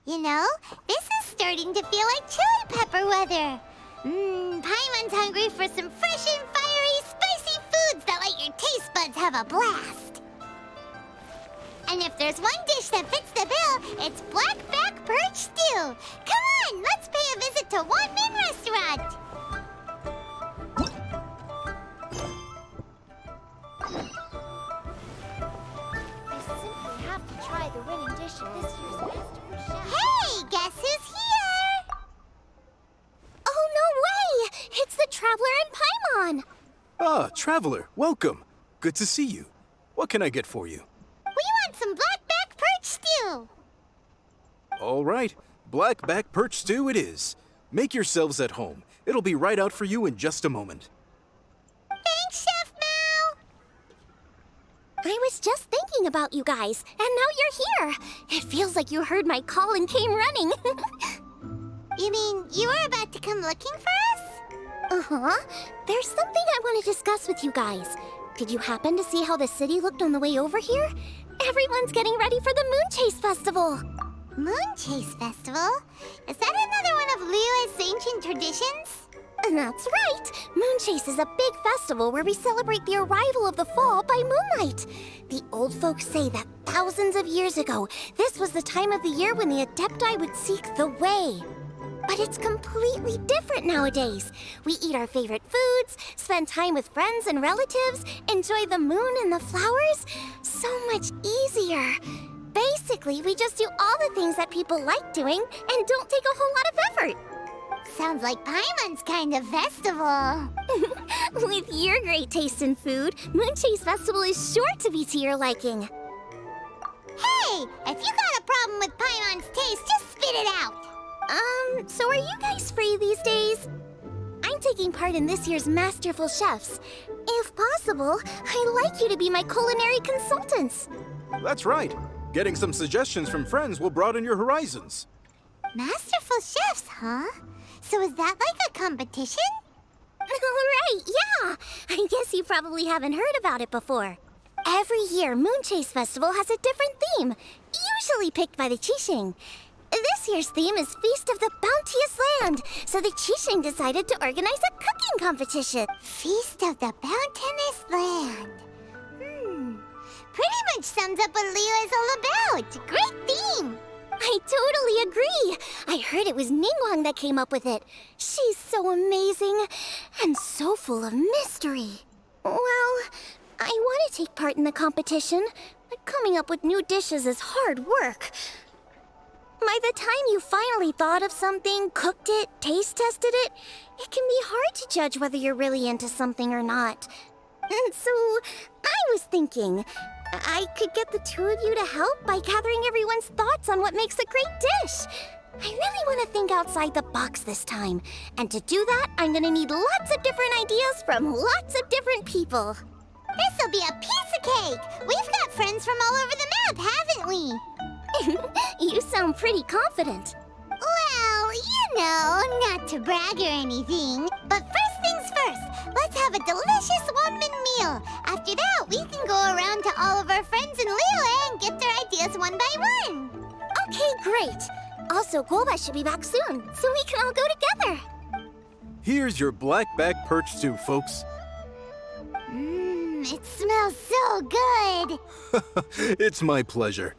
You know, this is starting to feel like chili pepper weather. Paimon's hungry for some fresh and fiery, spicy foods that let your taste buds have a blast. And if there's one dish that fits the bill, it's blackback perch stew. Come on, let's pay a visit to One Min Restaurant. I simply have to try the winning dish of this year's Masterful Chef. Hey, guess who's here? Oh, no way! It's the Traveler and Paimon! Ah, Traveler, welcome. Good to see you. What can I get for you? We want some blackback perch stew. All right, blackback perch stew it is. Make yourselves at home. It'll be right out for you in just a moment. Thanks, Chef Mao. I was just thinking about you guys, and now you're here. It feels like you heard my call and came running. You mean you were about to come looking for us? Uh-huh. There's something I want to discuss with you guys. Did you happen to see how the city looked on the way over here? Everyone's getting ready for the Moon Chase Festival. Moon Chase Festival? Is that another one of Liyue's ancient traditions? That's right. Moon Chase is a big festival where we celebrate the arrival of the fall by moonlight. The old folks say that thousands of years ago, this was the time of the year when the Adepti would seek the way. But it's completely different nowadays. We eat our favorite foods, spend time with friends and relatives, enjoy the moon and the flowers. So much easier. Basically, we just do all the things that people like doing and don't take a whole lot of effort. Sounds like Paimon's kind of festival. With your great taste in food, Moon Chase Festival is sure to be to your liking. Hey, if you got a problem with Paimon's taste, just spit it out. So are you guys free these days? I'm taking part in this year's Masterful Chefs. If possible, I'd like you to be my culinary consultants. That's right. Getting some suggestions from friends will broaden your horizons. Masterful chefs, huh? So is that like a competition? Right, yeah. I guess you probably haven't heard about it before. Every year, Moon Chase Festival has a different theme, usually picked by the Qixing. This year's theme is Feast of the Bounteous Land, so the Qixing decided to organize a cooking competition. Feast of the Bounteous Land. Pretty much sums up what Liyue is all about. Great theme. I totally agree. I heard it was Ningguang that came up with it. She's so amazing and so full of mystery. Well, I want to take part in the competition, but coming up with new dishes is hard work. By the time you finally thought of something, cooked it, taste tested it, it can be hard to judge whether you're really into something or not. And so, I was thinking, I could get the two of you to help by gathering everyone's thoughts on what makes a great dish. I really want to think outside the box this time. And to do that, I'm going to need lots of different ideas from lots of different people. This'll be a piece of cake. We've got friends from all over the map, haven't we? You sound pretty confident. Well, you know, not to brag or anything. But first things first, let's have a delicious one-min meal. After that, we can go around to all of our friends in Liyue and get their ideas one by one. Okay, great. Also, Golba should be back soon, so we can all go together. Here's your blackback perch stew, folks. It smells so good. It's my pleasure.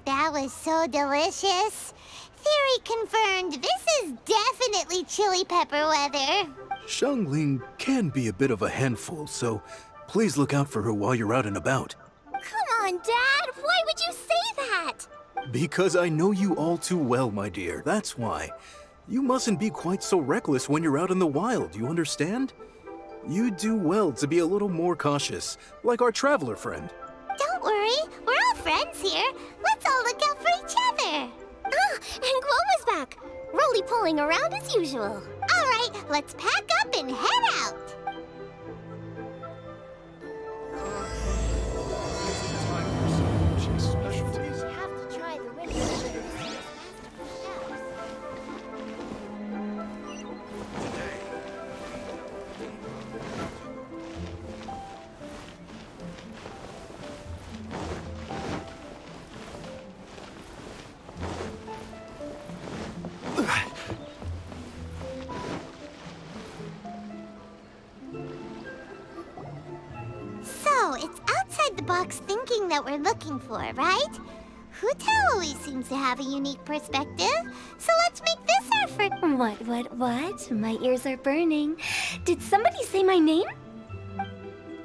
That was so delicious. Theory confirmed. This is definitely chili pepper weather. Xiangling can be a bit of a handful, so please look out for her while you're out and about. Come on, Dad. Why would you say that? Because I know you all too well, my dear. That's why. You mustn't be quite so reckless when you're out in the wild, you understand? You do well to be a little more cautious, like our traveler friend. Don't worry, we're all friends here. Let's all look out for each other. Ah, and Globa's back. Roly-poling around as usual. All right, let's pack up and head out. Have to try the winning dish of this year's Masterful Chefs. box thinking that we're looking for, right? Hu-Tao always seems to have a unique perspective, so let's make this our first. What? My ears are burning. Did somebody say my name?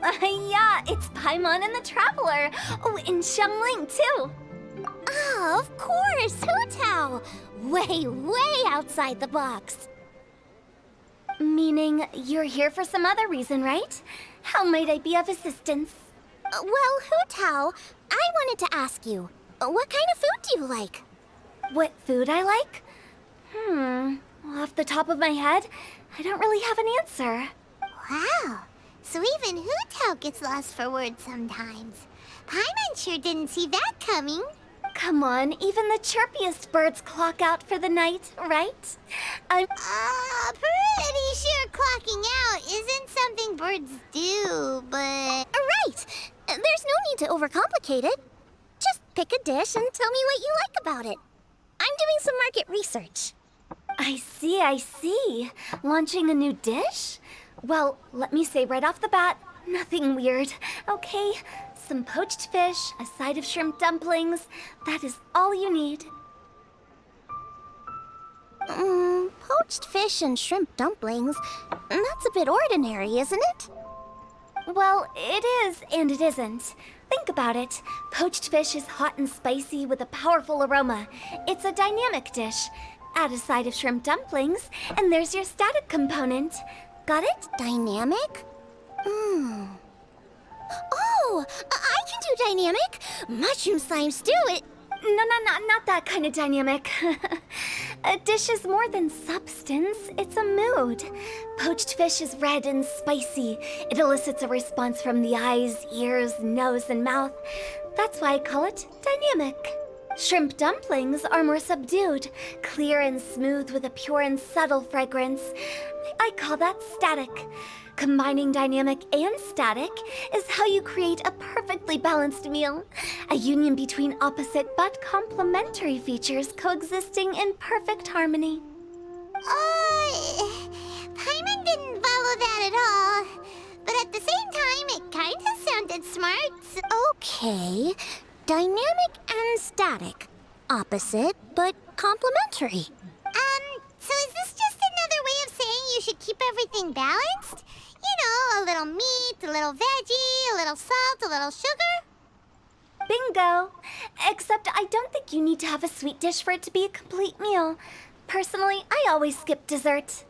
Yeah, it's Paimon and the Traveler. Oh, and Xiangling, too. Oh, of course, Hu-Tao. Way outside the box. Meaning you're here for some other reason, right? How might I be of assistance? Well, Hu-Tao, I wanted to ask you, what kind of food do you like? What food I like? Off the top of my head, I don't really have an answer. Wow, so even Hu-Tao gets lost for words sometimes. Paimon sure didn't see that coming. Come on, even the chirpiest birds clock out for the night, right? I'm... Pretty sure clocking out isn't something birds do, but... Right! There's no need to overcomplicate it. Just pick a dish and tell me what you like about it. I'm doing some market research. I see. Launching a new dish? Well, let me say right off the bat, nothing weird, okay? Some poached fish, a side of shrimp dumplings. That is all you need. Poached fish and shrimp dumplings? That's a bit ordinary, isn't it? Well, it is and it isn't. Think about it. Poached fish is hot and spicy with a powerful aroma. It's a dynamic dish. Add a side of shrimp dumplings, and there's your static component. Got it? Dynamic? Oh, I can do dynamic. Mushroom slime stew it. No, not that kind of dynamic. A dish is more than substance, it's a mood. Poached fish is red and spicy. It elicits a response from the eyes, ears, nose, and mouth. That's why I call it dynamic. Shrimp dumplings are more subdued, clear and smooth with a pure and subtle fragrance. I call that static. Combining dynamic and static is how you create a perfectly balanced meal. A union between opposite but complementary features coexisting in perfect harmony. Paimon didn't follow that at all. But at the same time, it kinda sounded smart. Okay, dynamic and static. Opposite but complementary. So is this just another way of saying you should keep everything balanced? You know, a little meat, a little veggie, a little salt, a little sugar? Bingo! Except I don't think you need to have a sweet dish for it to be a complete meal. Personally, I always skip dessert.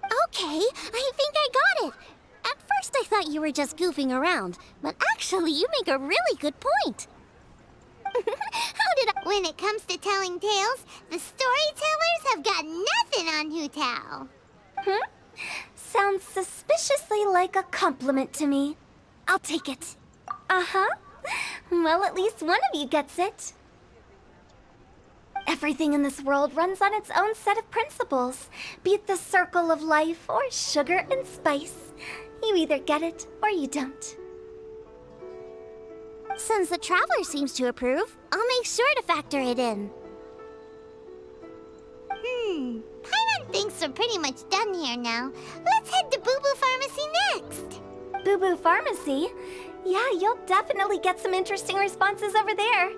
Okay, I think I got it. At first I thought you were just goofing around, but actually you make a really good point. How did I... When it comes to telling tales, the storytellers have got nothing on Hu-Tao. Sounds suspiciously like a compliment to me. I'll take it. Uh-huh. Well, at least one of you gets it. Everything in this world runs on its own set of principles, be it the circle of life or sugar and spice. You either get it or you don't. Since the Traveler seems to approve, I'll make sure to factor it in. Paimon thinks we're pretty much done here now. Let's head to Boo Boo Pharmacy next. Boo Boo Pharmacy? Yeah, you'll definitely get some interesting responses over there.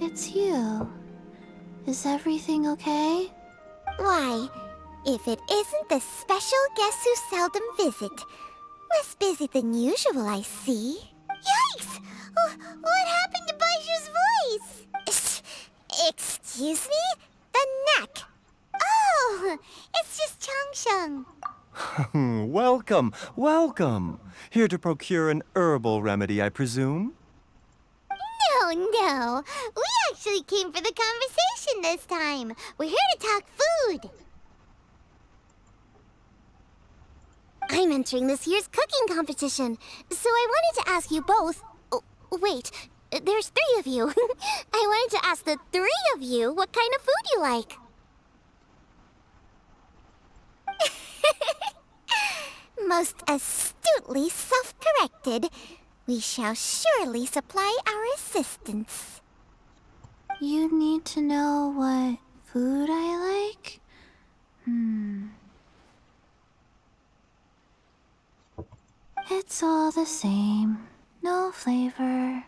It's you. Is everything okay? Why, if it isn't the special guests who seldom visit. Less busy than usual, I see. Yikes! What happened to Baiju's voice? Excuse me? The neck. Chang-chang! Welcome, welcome. Here to procure an herbal remedy, I presume? No. We actually came for the conversation this time. We're here to talk food. I'm entering this year's cooking competition, so I wanted to ask you both. Oh, wait, there's 3 of you. I wanted to ask the 3 of you what kind of food you like. Most astutely self-corrected. We shall surely supply our assistance. You need to know what food I like? It's all the same. No flavor.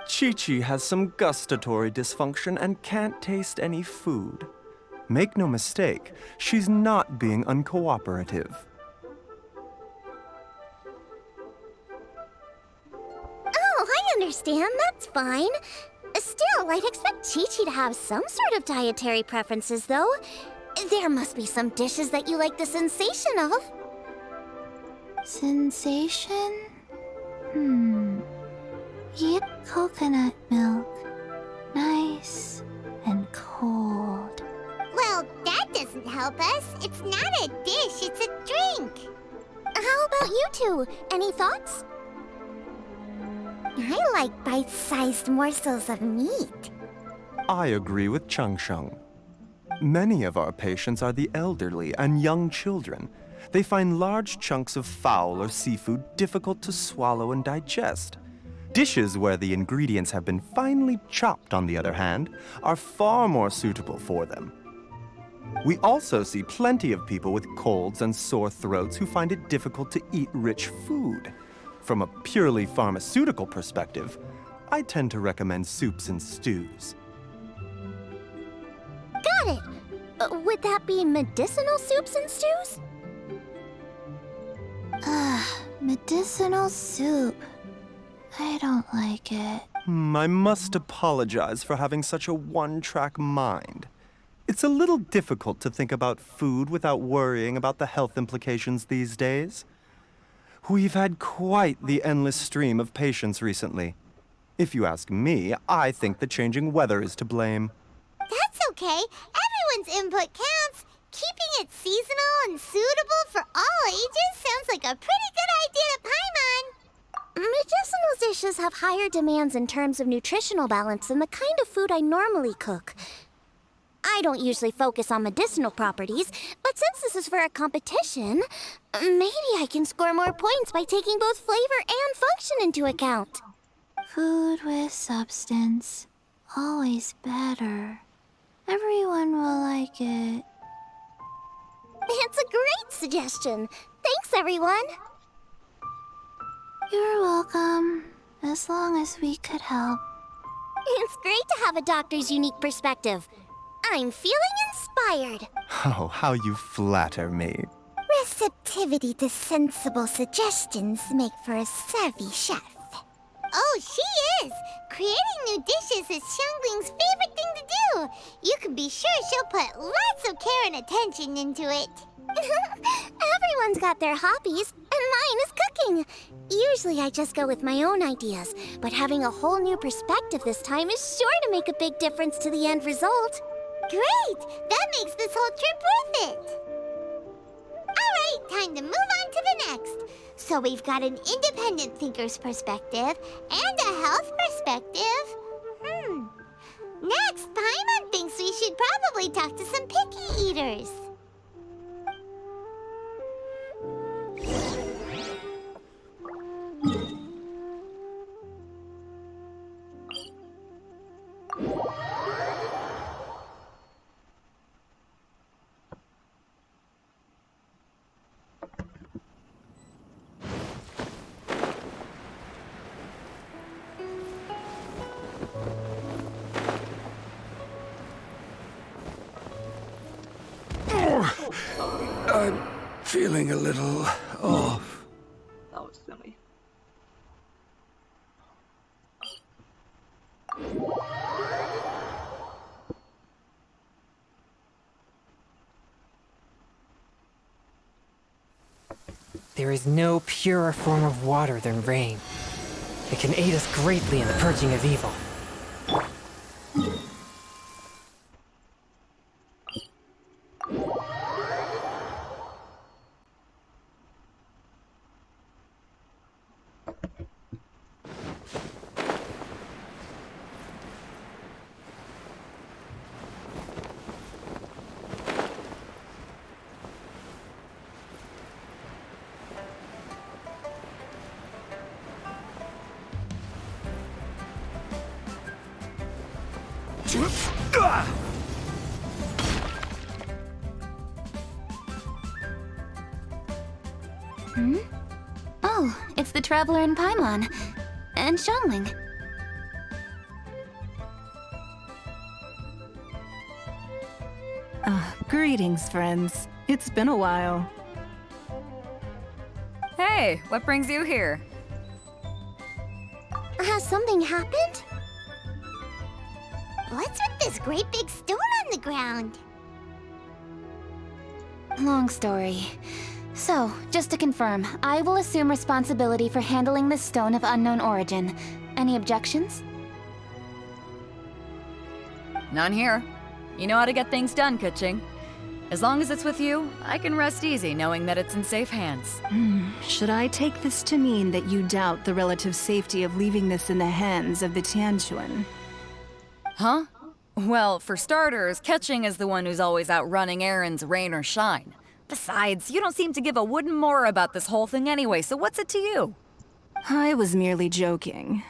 Chi-Chi has some gustatory dysfunction and can't taste any food. Make no mistake, she's not being uncooperative. Oh, I understand. That's fine. Still, I'd expect Chi-Chi to have some sort of dietary preferences, though. There must be some dishes that you like the sensation of. Sensation? Yep, coconut milk. Nice and cold. Well, that doesn't help us. It's not a dish, it's a drink. How about you two? Any thoughts? I like bite-sized morsels of meat. I agree with Chang-chang. Many of our patients are the elderly and young children. They find large chunks of fowl or seafood difficult to swallow and digest. Dishes where the ingredients have been finely chopped, on the other hand, are far more suitable for them. We also see plenty of people with colds and sore throats who find it difficult to eat rich food. From a purely pharmaceutical perspective, I tend to recommend soups and stews. Got it. Would that be medicinal soups and stews? Medicinal soup. I don't like it. I must apologize for having such a one-track mind. It's a little difficult to think about food without worrying about the health implications these days. We've had quite the endless stream of patients recently. If you ask me, I think the changing weather is to blame. That's okay. Everyone's input counts. Keeping it seasonal and suitable for all ages sounds like a pretty good idea to Paimon. Medicinal dishes have higher demands in terms of nutritional balance than the kind of food I normally cook. I don't usually focus on medicinal properties, but since this is for a competition, maybe I can score more points by taking both flavor and function into account. Food with substance. Always better. Everyone will like it. It's a great suggestion. Thanks, everyone. You're welcome. As long as we could help. It's great to have a doctor's unique perspective. I'm feeling inspired. Oh, how you flatter me. Receptivity to sensible suggestions make for a savvy chef. Oh, she is! Creating new dishes is Xiangling's favorite thing to do. You can be sure she'll put lots of care and attention into it. Everyone's got their hobbies, and mine is cooking. Usually I just go with my own ideas, but having a whole new perspective this time is sure to make a big difference to the end result. Great! That makes this whole trip worth it. Alright, time to move on to the next. So we've got an independent thinker's perspective and a health perspective. Next, Paimon thinks we should probably talk to some picky eaters. I'm feeling a little off. That was silly. There is no purer form of water than rain. It can aid us greatly in the purging of evil. Oh, it's the Traveler in Paimon. And Xiangling. Greetings, friends. It's been a while. Hey, what brings you here? Has something happened? What's with this great big stone on the ground? Long story. So, just to confirm, I will assume responsibility for handling this stone of unknown origin. Any objections? None here. You know how to get things done, Kuching. As long as it's with you, I can rest easy knowing that it's in safe hands. Should I take this to mean that you doubt the relative safety of leaving this in the hands of the Tianquan? Huh? Well, for starters, Kuching is the one who's always out running errands, rain or shine. Besides, you don't seem to give a wooden more about this whole thing anyway, so what's it to you? I was merely joking.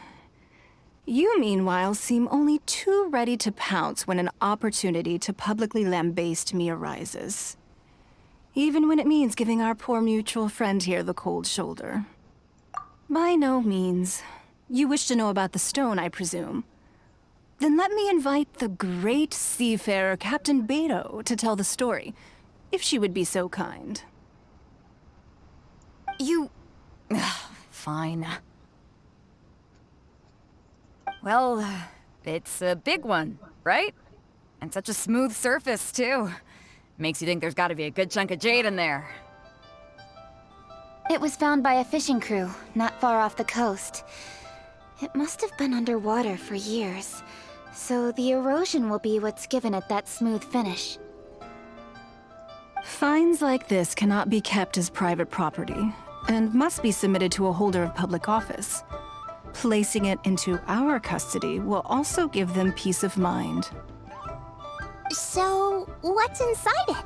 You, meanwhile, seem only too ready to pounce when an opportunity to publicly lambaste me arises. Even when it means giving our poor mutual friend here the cold shoulder. By no means. You wish to know about the stone, I presume. Then let me invite the great seafarer Captain Beto to tell the story, if she would be so kind. You... Fine. Well, it's a big one, right? And such a smooth surface, too. Makes you think there's gotta be a good chunk of jade in there. It was found by a fishing crew, not far off the coast. It must have been underwater for years, so the erosion will be what's given it that smooth finish. Finds like this cannot be kept as private property, and must be submitted to a holder of public office. Placing it into our custody will also give them peace of mind. So, what's inside it?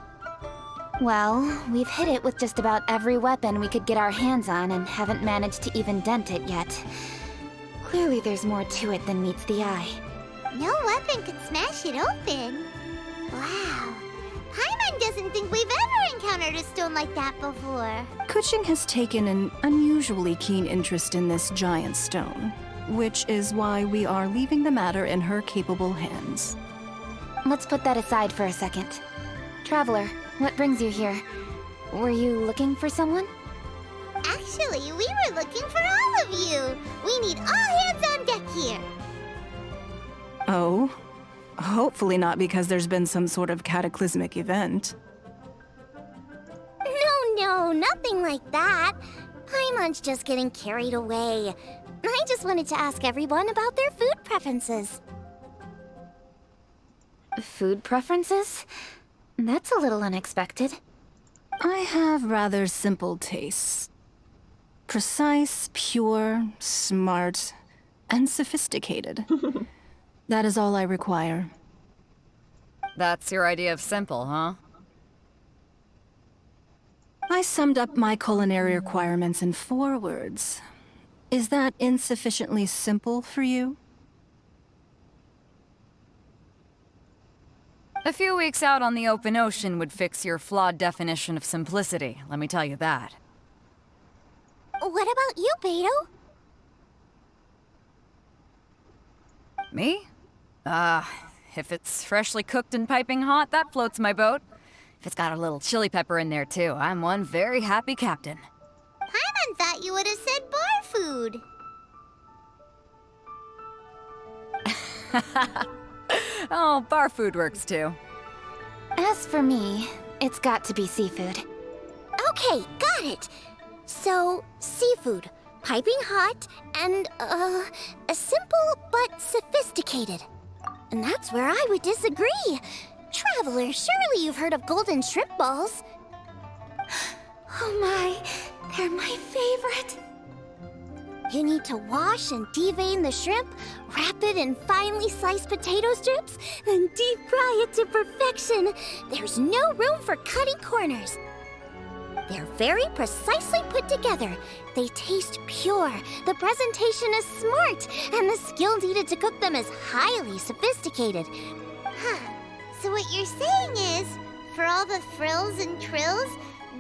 Well, we've hit it with just about every weapon we could get our hands on and haven't managed to even dent it yet. Clearly there's more to it than meets the eye. No weapon could smash it open. Wow. Paimon doesn't think we've ever encountered a stone like that before. Kuching has taken an unusually keen interest in this giant stone, which is why we are leaving the matter in her capable hands. Let's put that aside for a second. Traveler, what brings you here? Were you looking for someone? Actually, we were looking for all of you. We need all hands on deck here. Oh? Hopefully not because there's been some sort of cataclysmic event. No, nothing like that. Paimon's just getting carried away. I just wanted to ask everyone about their food preferences. Food preferences? That's a little unexpected. I have rather simple tastes. Precise, pure, smart, and sophisticated. That is all I require. That's your idea of simple, huh? I summed up my culinary requirements in 4 words. Is that insufficiently simple for you? A few weeks out on the open ocean would fix your flawed definition of simplicity, let me tell you that. What about you, Beto? Me? If it's freshly cooked and piping hot, that floats my boat. If it's got a little chili pepper in there too, I'm one very happy captain. Paimon thought you would have said bar food. Oh, bar food works too. As for me, it's got to be seafood. Okay, got it. So, seafood, piping hot, and, simple but sophisticated. And that's where I would disagree. Traveler, surely you've heard of golden shrimp balls. Oh my, they're my favorite. You need to wash and devein the shrimp, wrap it in finely sliced potato strips, then deep fry it to perfection. There's no room for cutting corners. They're very precisely put together. They taste pure, the presentation is smart, and the skill needed to cook them is highly sophisticated. Huh. So what you're saying is, for all the frills and trills,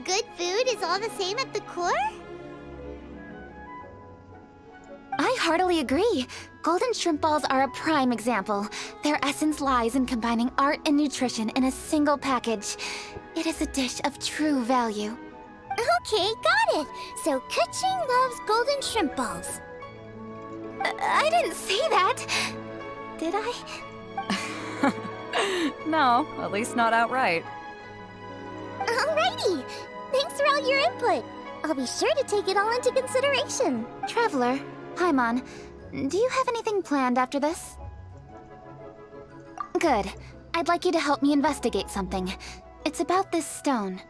good food is all the same at the core? I heartily agree. Golden shrimp balls are a prime example. Their essence lies in combining art and nutrition in a single package. It is a dish of true value. Okay, got it. So Kuching loves golden shrimp balls. I didn't say that. Did I? No, at least not outright. Alrighty. Thanks for all your input. I'll be sure to take it all into consideration. Traveler, Paimon, do you have anything planned after this? Good. I'd like you to help me investigate something. It's about this stone.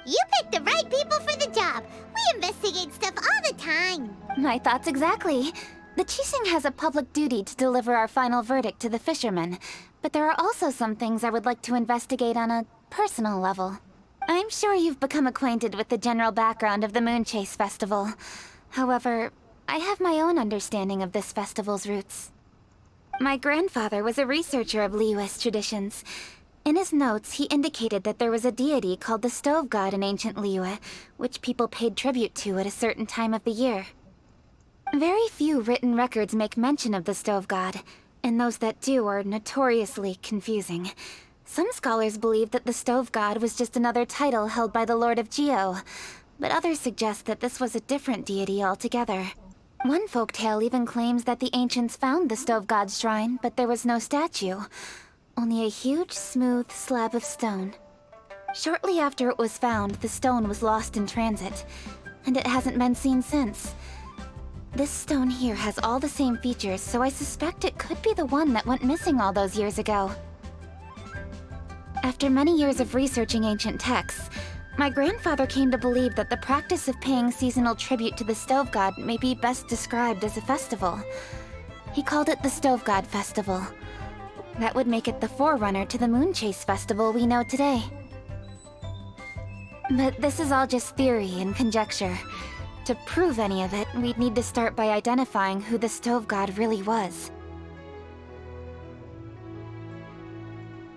You picked the right people for the job. We investigate stuff all the time. My thoughts exactly. The Qixing has a public duty to deliver our final verdict to the fishermen, but there are also some things I would like to investigate on a personal level. I'm sure you've become acquainted with the general background of the Moonchase Festival. However, I have my own understanding of this festival's roots. My grandfather was a researcher of Liyue's traditions. In his notes, he indicated that there was a deity called the Stove God in ancient Liyue, which people paid tribute to at a certain time of the year. Very few written records make mention of the Stove God, and those that do are notoriously confusing. Some scholars believe that the Stove God was just another title held by the Lord of Geo, but others suggest that this was a different deity altogether. One folktale even claims that the ancients found the Stove God's shrine, but there was no statue. Only a huge, smooth slab of stone. Shortly after it was found, the stone was lost in transit, and it hasn't been seen since. This stone here has all the same features, so I suspect it could be the one that went missing all those years ago. After many years of researching ancient texts, my grandfather came to believe that the practice of paying seasonal tribute to the Stove God may be best described as a festival. He called it the Stove God Festival. That would make it the forerunner to the Moonchase Festival we know today. But this is all just theory and conjecture. To prove any of it, we'd need to start by identifying who the Stove God really was.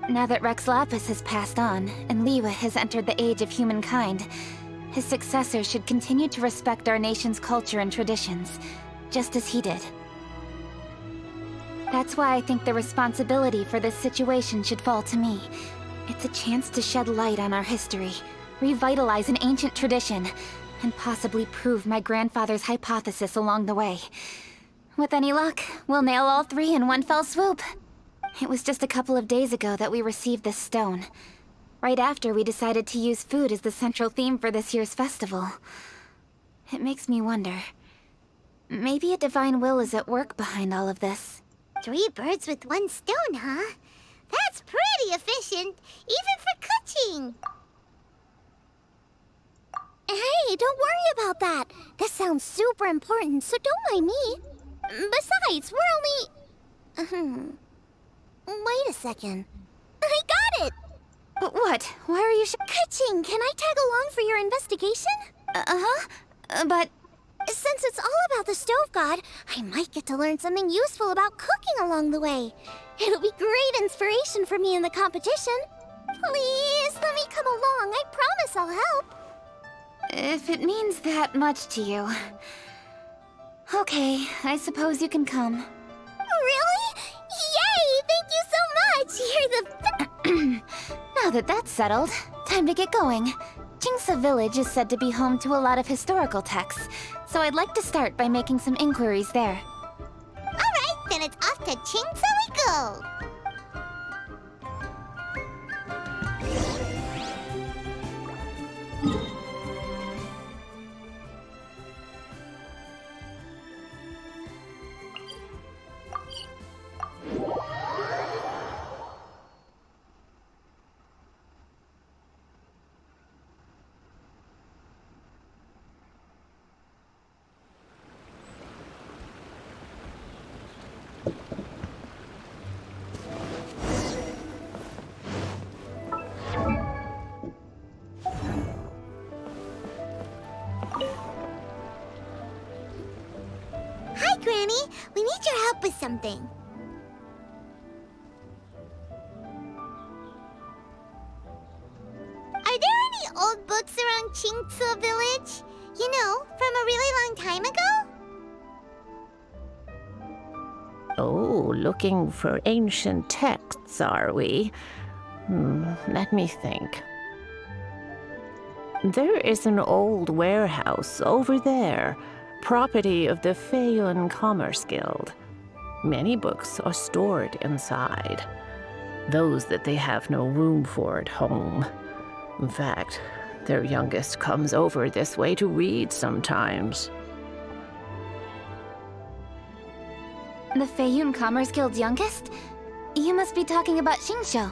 Now that Rex Lapis has passed on, and Liyue has entered the age of humankind, his successor should continue to respect our nation's culture and traditions, just as he did. That's why I think the responsibility for this situation should fall to me. It's a chance to shed light on our history, revitalize an ancient tradition, and possibly prove my grandfather's hypothesis along the way. With any luck, we'll nail all three in one fell swoop. It was just a couple of days ago that we received this stone. Right after we decided to use food as the central theme for this year's festival. It makes me wonder. Maybe a divine will is at work behind all of this. 3 birds with 1 stone, huh? That's pretty efficient, even for Kuching. Hey, don't worry about that. This sounds super important, so don't mind me. Besides, we're only... Wait a second. I got it! What? Why are you Kuching, can I tag along for your investigation? But... Since it's all about the Stove God, I might get to learn something useful about cooking along the way. It'll be great inspiration for me in the competition. Please, let me come along. I promise I'll help. If it means that much to you. Okay, I suppose you can come. Really? Yay! Thank you so much! You're the... Now that that's settled, time to get going. Jingsa Village is said to be home to a lot of historical texts, so I'd like to start by making some inquiries there. Alright, then it's off to Jingsa we go! We need your help with something. Are there any old books around Qingce village? You know, from a really long time ago? Oh, looking for ancient texts, are we? Let me think. There is an old warehouse over there, property of the Feiyun Commerce Guild. Many books are stored inside, those that they have no room for at home. In fact, their youngest comes over this way to read sometimes. The Feiyun Commerce Guild's youngest? You must be talking about Xingqiu.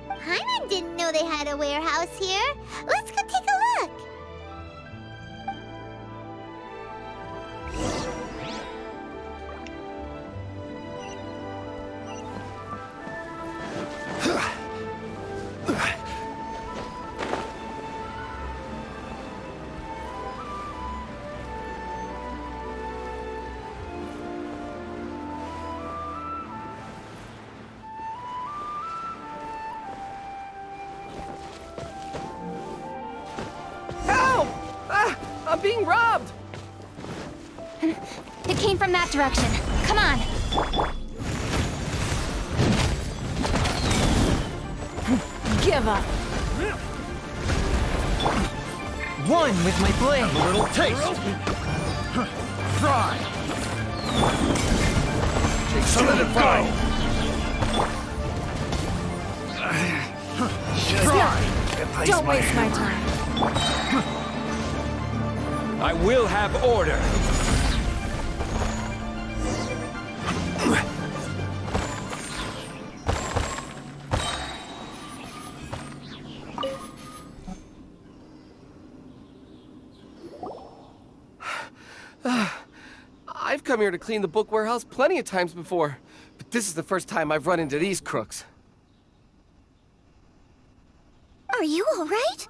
Paimon didn't know they had a warehouse here. Let's go take a look. I'm being robbed! It came from that direction. Come on! Give up. One with my blade. A little taste. Try. Solidify. Try. Don't waste my time. I will have order. I've come here to clean the book warehouse plenty of times before, but this is the first time I've run into these crooks. Are you all right?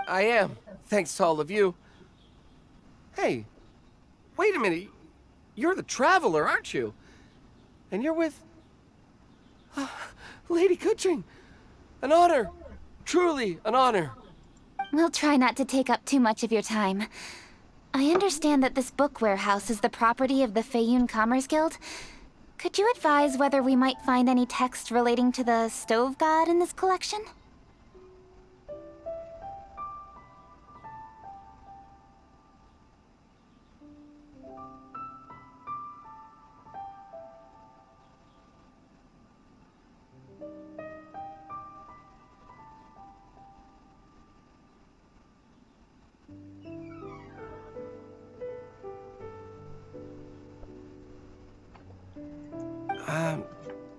I am, thanks to all of you. Hey, wait a minute. You're the Traveler, aren't you? And you're with... Lady Kuching. An honor. Truly an honor. We'll try not to take up too much of your time. I understand that this book warehouse is the property of the Feiyun Commerce Guild. Could you advise whether we might find any text relating to the Stove God in this collection?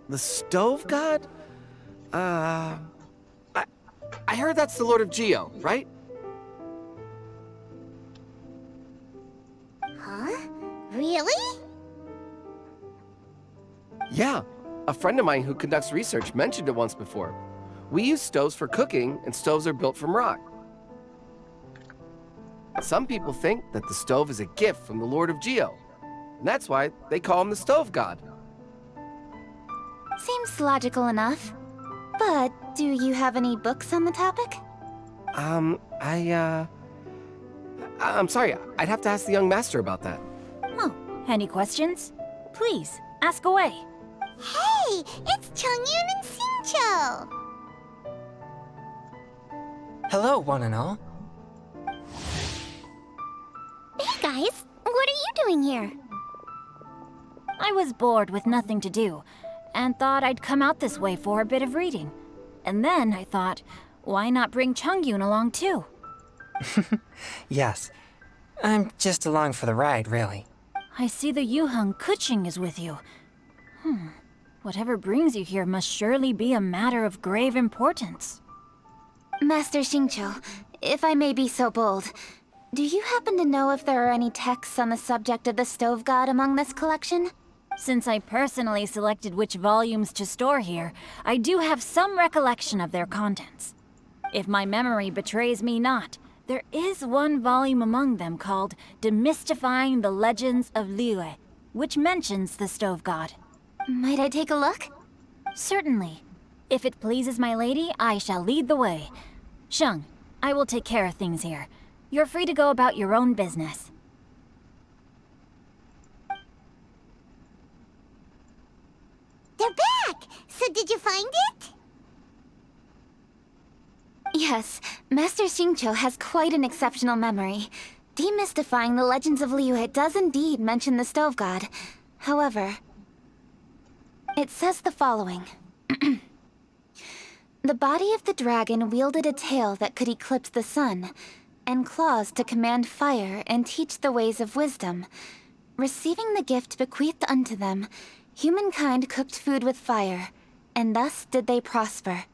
The Stove God? I heard that's the Lord of Geo, right? Huh? Really? Yeah. A friend of mine who conducts research mentioned it once before. We use stoves for cooking, and stoves are built from rock. Some people think that the stove is a gift from the Lord of Geo, and that's why they call him the Stove God. Seems logical enough. But do you have any books on the topic? I'm sorry, I'd have to ask the young master about that. Oh, any questions? Please, ask away. Hey, it's Chongyun and Xingqiu. Hello, one and all. Hey guys, what are you doing here? I was bored with nothing to do, and thought I'd come out this way for a bit of reading. And then I thought, why not bring Chongyun along too? Yes. I'm just along for the ride, really. I see the Yuheng Kuching is with you. Whatever brings you here must surely be a matter of grave importance. Master Xingqiu, if I may be so bold, do you happen to know if there are any texts on the subject of the Stove God among this collection? Since I personally selected which volumes to store here, I do have some recollection of their contents. If my memory betrays me not, There is one volume among them called Demystifying the Legends of Liyue, which mentions the stove god. Might I take a look? Certainly. If it pleases my lady, I shall lead the way. Sheng, I will take care of things here. You're free to go about your own business. They're back! So did you find it? Yes, Master Xingqiu has quite an exceptional memory. Demystifying the legends of Liyue does indeed mention the stove god. However, it says the following. The body of the dragon wielded a tail that could eclipse the sun, and claws to command fire and teach the ways of wisdom. Receiving the gift bequeathed unto them, humankind cooked food with fire, and thus did they prosper.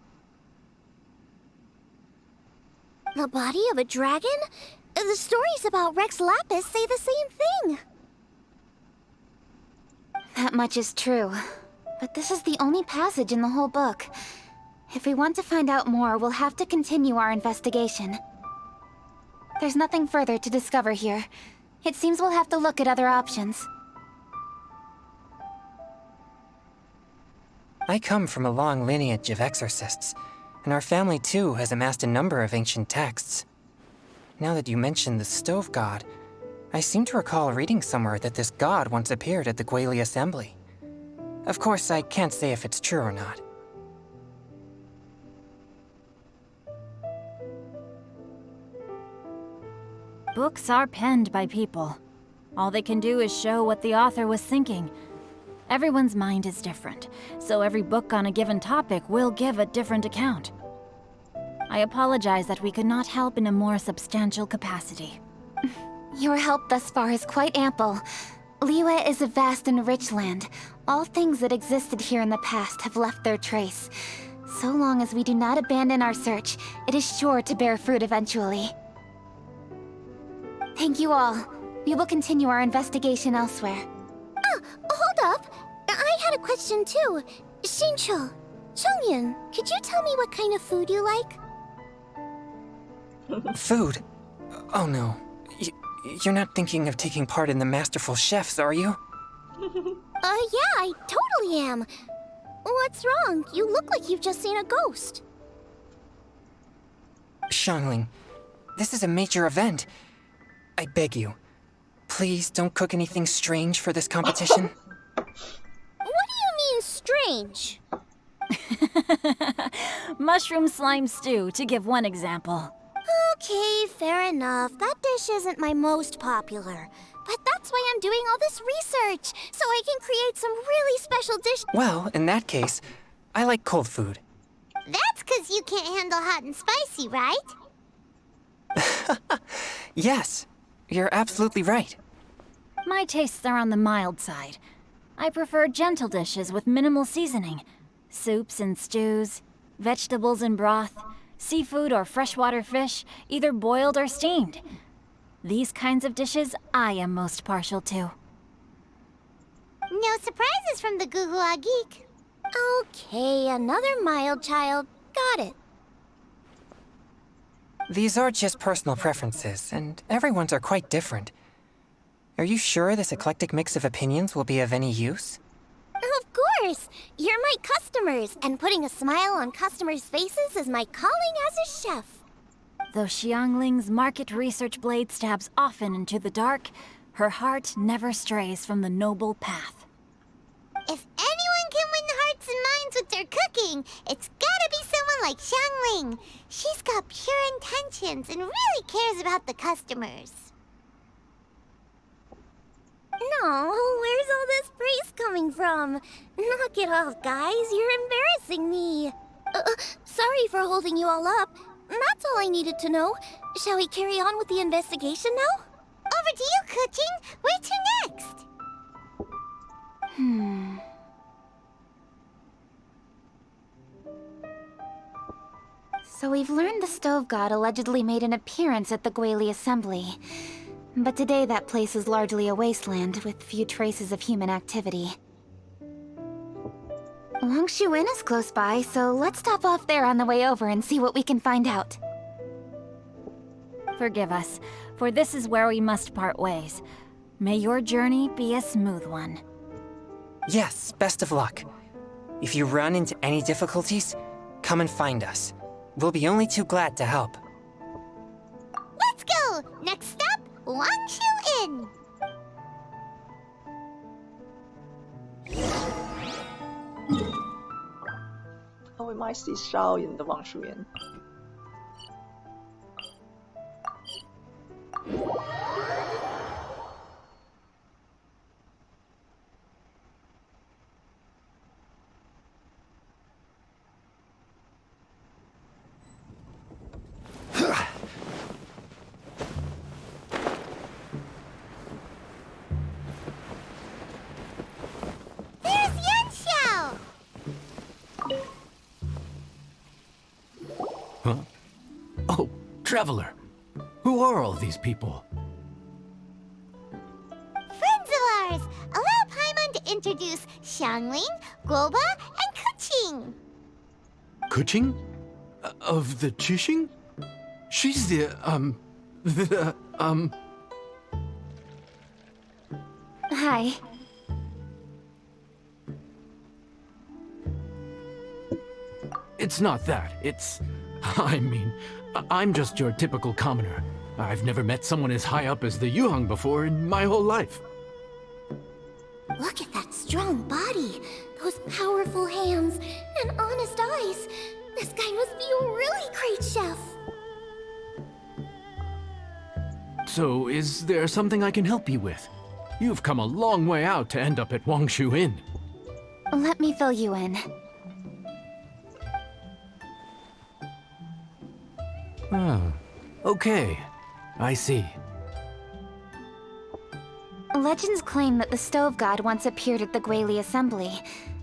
The body of a dragon? The stories about Rex Lapis say the same thing. That much is true. But this is the only passage in the whole book. If we want to find out more, we'll have to continue our investigation. There's nothing further to discover here. It seems we'll have to look at other options. I come from a long lineage of exorcists, and our family too has amassed a number of ancient texts. Now that you mention the stove god, I seem to recall reading somewhere that this god once appeared at the Guili Assembly. Of course, I can't say if it's true or not. Books are penned by people. All they can do is show what the author was thinking. Everyone's mind is different, so every book on a given topic will give a different account. I apologize that we could not help in a more substantial capacity. Your help thus far is quite ample. Liyue is a vast and rich land. All things that existed here in the past have left their trace. So long as we do not abandon our search, it is sure to bear fruit eventually. Thank you all. We will continue our investigation elsewhere. Ah, hold up! I had a question too. Xingqiu, Chongyan, could you tell me what kind of food you like? Food? Oh no. You're not thinking of taking part in the Masterful Chefs, are you? Yeah, I totally am. What's wrong? You look like you've just seen a ghost. Xiangling, this is a major event. I beg you, please don't cook anything strange for this competition. What do you mean, strange? Mushroom slime stew, to give one example. Okay, fair enough. That dish isn't my most popular. But that's why I'm doing all this research, so I can create some really special dish. Well, in that case, I like cold food. That's 'cause you can't handle hot and spicy, right? Yes, you're absolutely right. My tastes are on the mild side. I prefer gentle dishes with minimal seasoning. Soups and stews, vegetables and broth, seafood or freshwater fish, either boiled or steamed. These kinds of dishes I am most partial to. No surprises from the Gugua Geek. Okay, another mild child. Got it. These are just personal preferences, and everyone's are quite different. Are you sure this eclectic mix of opinions will be of any use? Of course! You're my customers, and putting a smile on customers' faces is my calling as a chef. Though Xiangling's market research blade stabs often into the dark, her heart never strays from the noble path. If anyone can win hearts and minds with their cooking, it's gotta be someone like Xiangling. She's got pure intentions and really cares about the customers. No, where's all this praise coming from? Knock it off, guys. You're embarrassing me. Sorry for holding you all up. That's all I needed to know. Shall we carry on with the investigation now? Over to you, Kuching. Where to next? So we've learned the stove god allegedly made an appearance at the Guili Assembly. But today that place is largely a wasteland with few traces of human activity. Longshu Inn is close by, so let's stop off there on the way over and see what we can find out. Forgive us, for this is where we must part ways. May your journey be a smooth one. Yes, best of luck. If you run into any difficulties, come and find us. We'll be only too glad to help. Let's go! Next stop, Wangshu Inn. 我会买些少饮的王树园。There's Yanxiao! Huh? Oh, Traveler. Who are all these people? Friends of ours! Allow Paimon to introduce Xiangling, Guoba, and Kuqing. Kuching? Of the Chishing? She's Hi. It's not that. It's... I mean, I'm just your typical commoner. I've never met someone as high up as the Yuhang before in my whole life. Look at that strong body, those powerful hands, and honest eyes. This guy must be a really great chef. So, is there something I can help you with? You've come a long way out to end up at Wangshu Inn. Let me fill you in. Oh, okay. I see. Legends claim that the Stove God once appeared at the Guili Assembly.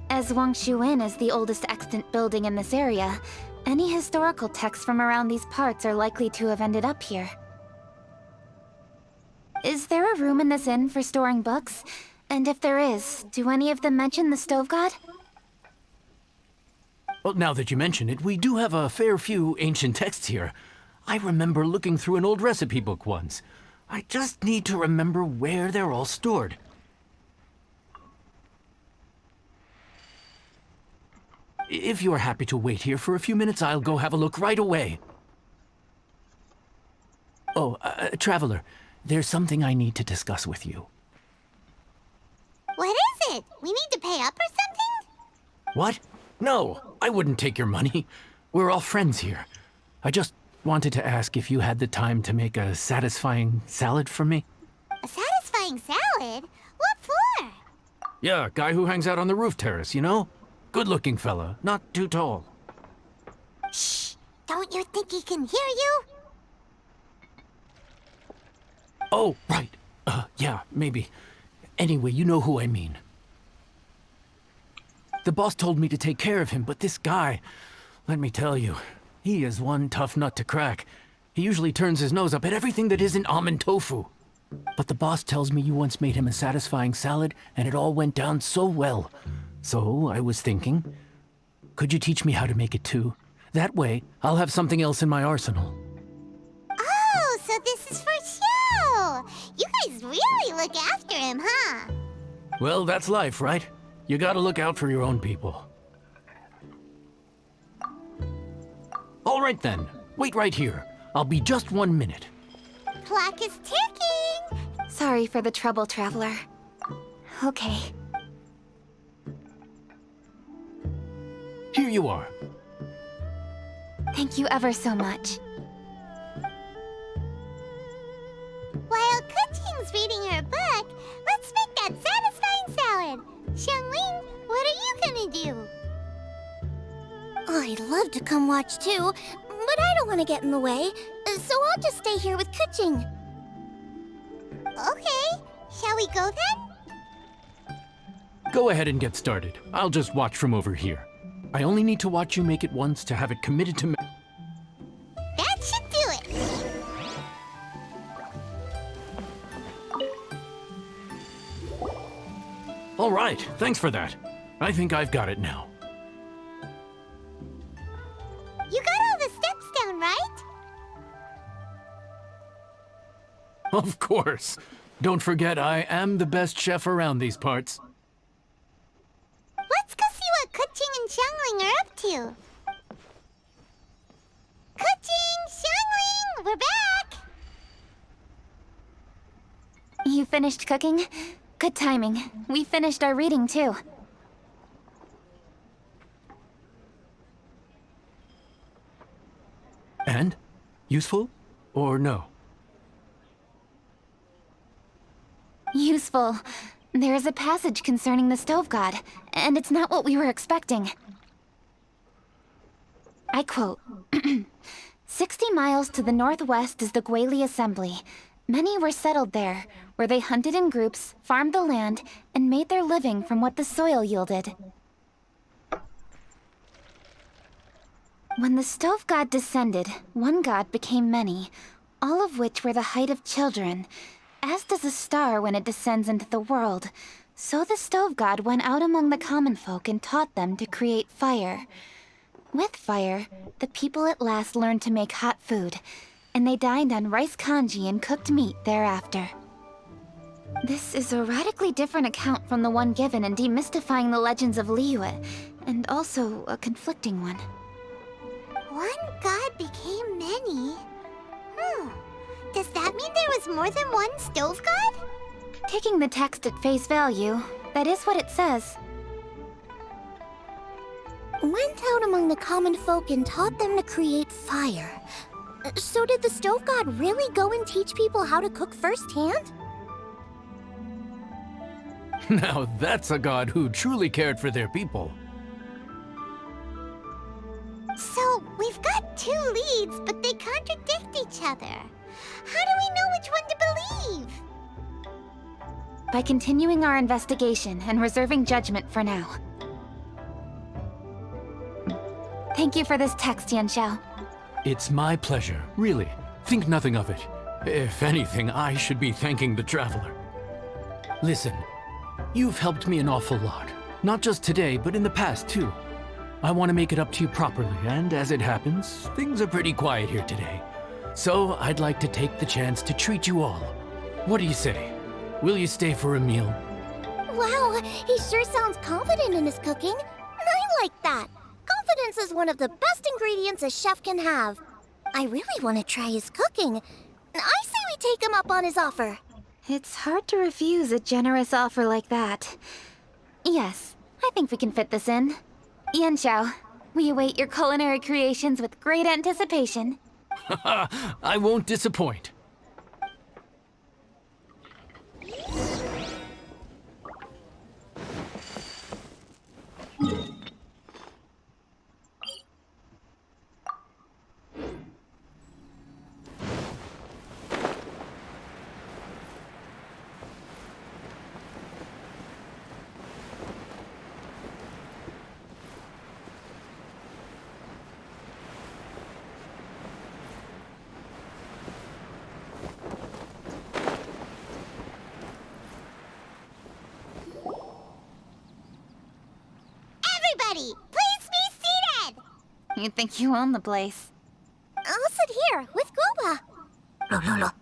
As Wangshu Inn is the oldest extant building in this area, any historical texts from around these parts are likely to have ended up here. Is there a room in this inn for storing books? And if there is, do any of them mention the Stove God? Well, now that you mention it, we do have a fair few ancient texts here. I remember looking through an old recipe book once. I just need to remember where they're all stored. If you're happy to wait here for a few minutes, I'll go have a look right away. Oh, Traveler, there's something I need to discuss with you. What is it? We need to pay up or something? What? No, I wouldn't take your money. We're all friends here. I just wanted to ask if you had the time to make a satisfying salad for me. A satisfying salad? What for? Yeah, guy who hangs out on the roof terrace, you know? Good-looking fella, not too tall. Shh! Don't you think he can hear you? Oh, right. Yeah, maybe. Anyway, you know who I mean. The boss told me to take care of him, but this guy, let me tell you, he is one tough nut to crack. He usually turns his nose up at everything that isn't almond tofu. But the boss tells me you once made him a satisfying salad, and it all went down so well. So I was thinking, could you teach me how to make it too? That way, I'll have something else in my arsenal. Oh, so this is for show! You guys really look after him, huh? Well, that's life, right? You gotta look out for your own people. All right then, wait right here. I'll be just 1 minute. Clock is ticking! Sorry for the trouble, Traveler. Okay. Here you are. Thank you ever so much. While Kuqing's reading her book, let's make that satisfying salad. Xiangling, what are you gonna do? I'd love to come watch too, but I don't want to get in the way, so I'll just stay here with Kuqing. Okay, shall we go then? Go ahead and get started. I'll just watch from over here. I only need to watch you make it once to have it committed to me. That should do it. All right, thanks for that. I think I've got it now. You got all the steps down, right? Of course. Don't forget, I am the best chef around these parts. Let's go see what Kuching and Xiangling are up to. Kuching! Xiangling! We're back! You finished cooking? Good timing. We finished our reading, too. And? Useful? Or no? Useful. There is a passage concerning the stove god, and it's not what we were expecting. I quote, 60 miles to the northwest is the Guili Assembly. Many were settled there, where they hunted in groups, farmed the land, and made their living from what the soil yielded. When the stove god descended, one god became many, all of which were the height of children. As does a star when it descends into the world, so the stove god went out among the common folk and taught them to create fire. With fire, the people at last learned to make hot food, and they dined on rice congee and cooked meat thereafter. This is a radically different account from the one given in Demystifying the Legends of Liyue, and also a conflicting one. One god became many? Does that mean there was more than one stove god? Taking the text at face value, that is what it says. Went out among the common folk and taught them to create fire. So did the stove god really go and teach people how to cook firsthand? Now that's a god who truly cared for their people. So, we've got two leads, but they contradict each other. How do we know which one to believe? By continuing our investigation and reserving judgment for now. Thank you for this text, Yanxiao. It's my pleasure, really. Think nothing of it. If anything, I should be thanking the traveler. Listen, you've helped me an awful lot. Not just today, but in the past, too. I want to make it up to you properly, and as it happens, things are pretty quiet here today. So I'd like to take the chance to treat you all. What do you say? Will you stay for a meal? Wow, he sure sounds confident in his cooking. I like that. Confidence is one of the best ingredients a chef can have. I really want to try his cooking. I say we take him up on his offer. It's hard to refuse a generous offer like that. Yes, I think we can fit this in. Yanxiao, we await your culinary creations with great anticipation. I won't disappoint. Everybody, please be seated! You think you own the place. I'll sit here with Goba.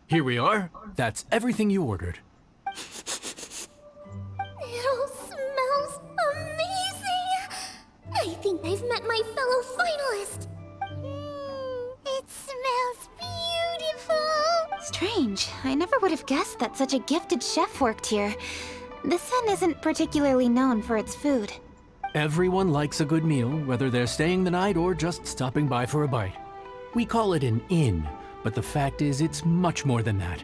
Here we are. That's everything you ordered. It all smells amazing. I think I've met my fellow finalist. It smells beautiful. Strange. I never would have guessed that such a gifted chef worked here. This inn isn't particularly known for its food. Everyone likes a good meal, whether they're staying the night or just stopping by for a bite. We call it an inn, but the fact is it's much more than that.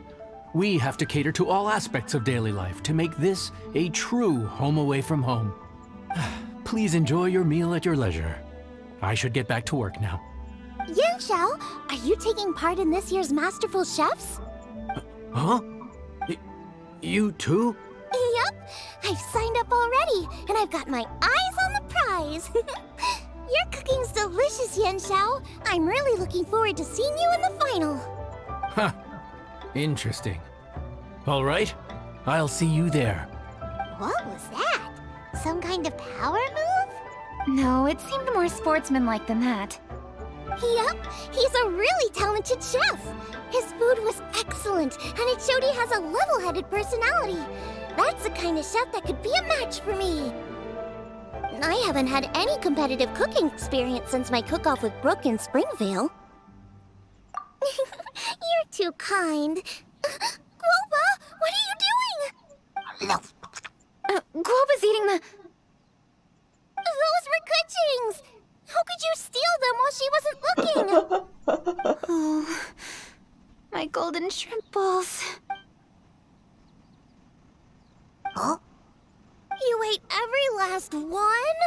We have to cater to all aspects of daily life to make this a true home away from home. Please enjoy your meal at your leisure. I should get back to work now. Yanxiao, are you taking part in this year's Masterful Chefs? Huh? You too? Yup, I've signed up already, and I've got my eyes on the prize. Your cooking's delicious, Yanxiao. I'm really looking forward to seeing you in the final. Huh. Interesting. All right, I'll see you there. What was that? Some kind of power move? No, it seemed more sportsmanlike than that. Yep, he's a really talented chef. His food was excellent, and it showed he has a level-headed personality. That's the kind of chef that could be a match for me. I haven't had any competitive cooking experience since my cook-off with Brooke in Springvale. You're too kind. Guoba, what are you doing? Guoba's eating the... Those were Kuching's! How could you steal them while she wasn't looking? Oh, my golden shrimp balls. Huh? You ate every last one?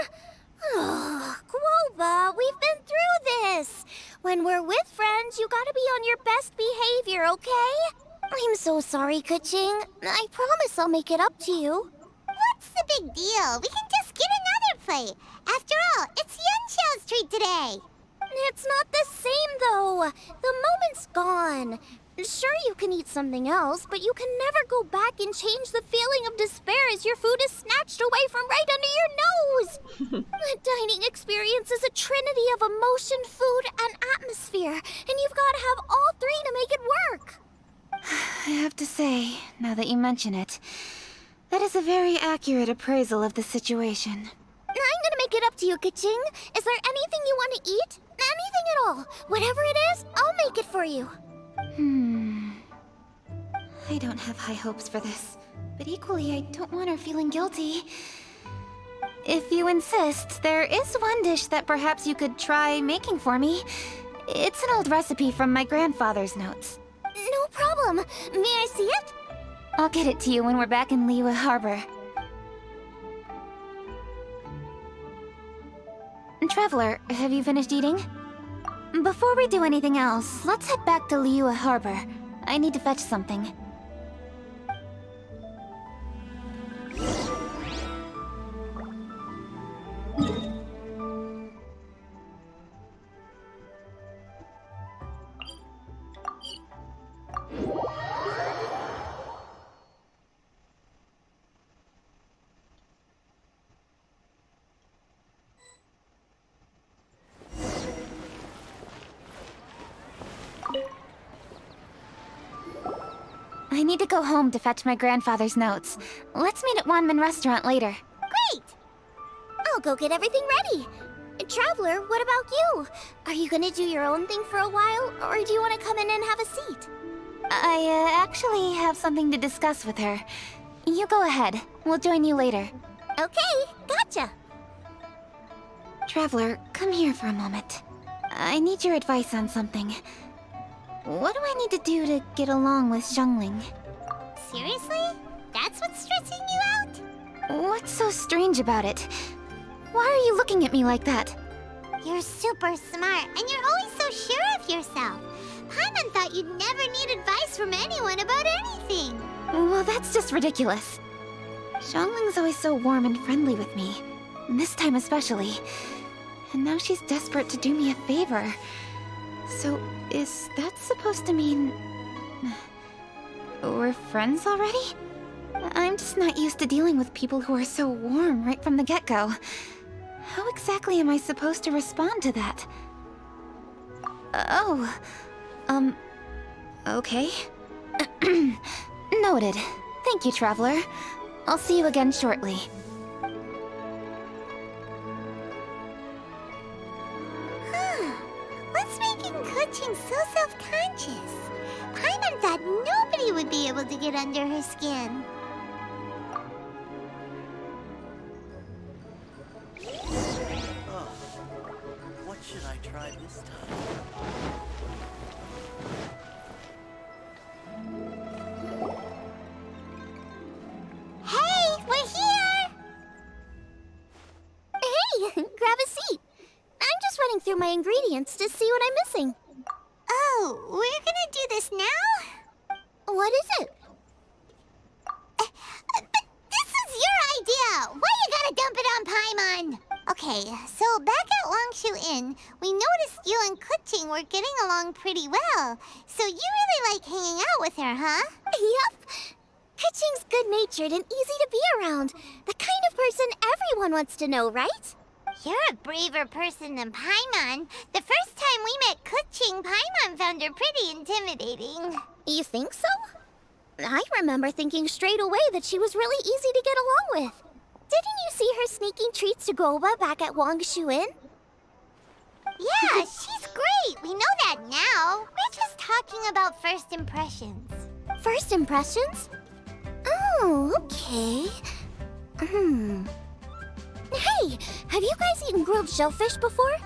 Ugh, Guoba, we've been through this. When we're with friends, you gotta be on your best behavior, okay? I'm so sorry, Kuching. I promise I'll make it up to you. What's the big deal? We can just get another plate. After all, it's Yunxiao's treat today. It's not the same, though. The moment's gone. Sure, you can eat something else, but you can never go back and change the feeling of despair as your food is snatched away from right under your nose. The dining experience is a trinity of emotion, food, and atmosphere, and you've got to have all three to make it work. I have to say, now that you mention it, that is a very accurate appraisal of the situation. I'm gonna make it up to you, Kuching. Is there anything you want to eat? Anything at all. Whatever it is, I'll make it for you. I don't have high hopes for this, but equally I don't want her feeling guilty. If you insist, there is one dish that perhaps you could try making for me. It's an old recipe from my grandfather's notes. No problem. May I see it? I'll get it to you when we're back in Liyue Harbor. Traveler, have you finished eating? Before we do anything else, let's head back to Liyue Harbor. I need to fetch something. I need to go home to fetch my grandfather's notes. Let's meet at Wanmin Restaurant later. Great! I'll go get everything ready. Traveler, what about you? Are you gonna do your own thing for a while, or do you want to come in and have a seat? I actually have something to discuss with her. You go ahead. We'll join you later. Okay, gotcha. Traveler, come here for a moment. I need your advice on something. What do I need to do to get along with Xiangling? Seriously? That's what's stressing you out? What's so strange about it? Why are you looking at me like that? You're super smart, and you're always so sure of yourself. Paimon thought you'd never need advice from anyone about anything. Well, that's just ridiculous. Xiangling's always so warm and friendly with me. This time especially. And now she's desperate to do me a favor. So, is that supposed to mean... we're friends already? I'm just not used to dealing with people who are so warm right from the get-go. How exactly am I supposed to respond to that? Okay. Noted. Thank you, Traveler. I'll see you again shortly. What's making Kuching so self-conscious? Paimon thought nobody would be able to get under her skin. Oh, what should I try this time? Hey, we're here! Hey, grab a seat. I'm just running through my ingredients to see what I'm missing. Oh, we're gonna do this now? What is it? But this is your idea! Why you gotta dump it on Paimon? Okay, so back at Longshu Inn, we noticed you and Kuching were getting along pretty well. So you really like hanging out with her, huh? Yep. Kuching's good-natured and easy to be around. The kind of person everyone wants to know, right? You're a braver person than Paimon. The first time we met Kuching, Paimon found her pretty intimidating. You think so? I remember thinking straight away that she was really easy to get along with. Didn't you see her sneaking treats to Goba back at Wangshu Inn? Yeah, she's great. We know that now. We're just talking about first impressions. First impressions? Oh, okay. Hey, have you guys eaten grilled shellfish before?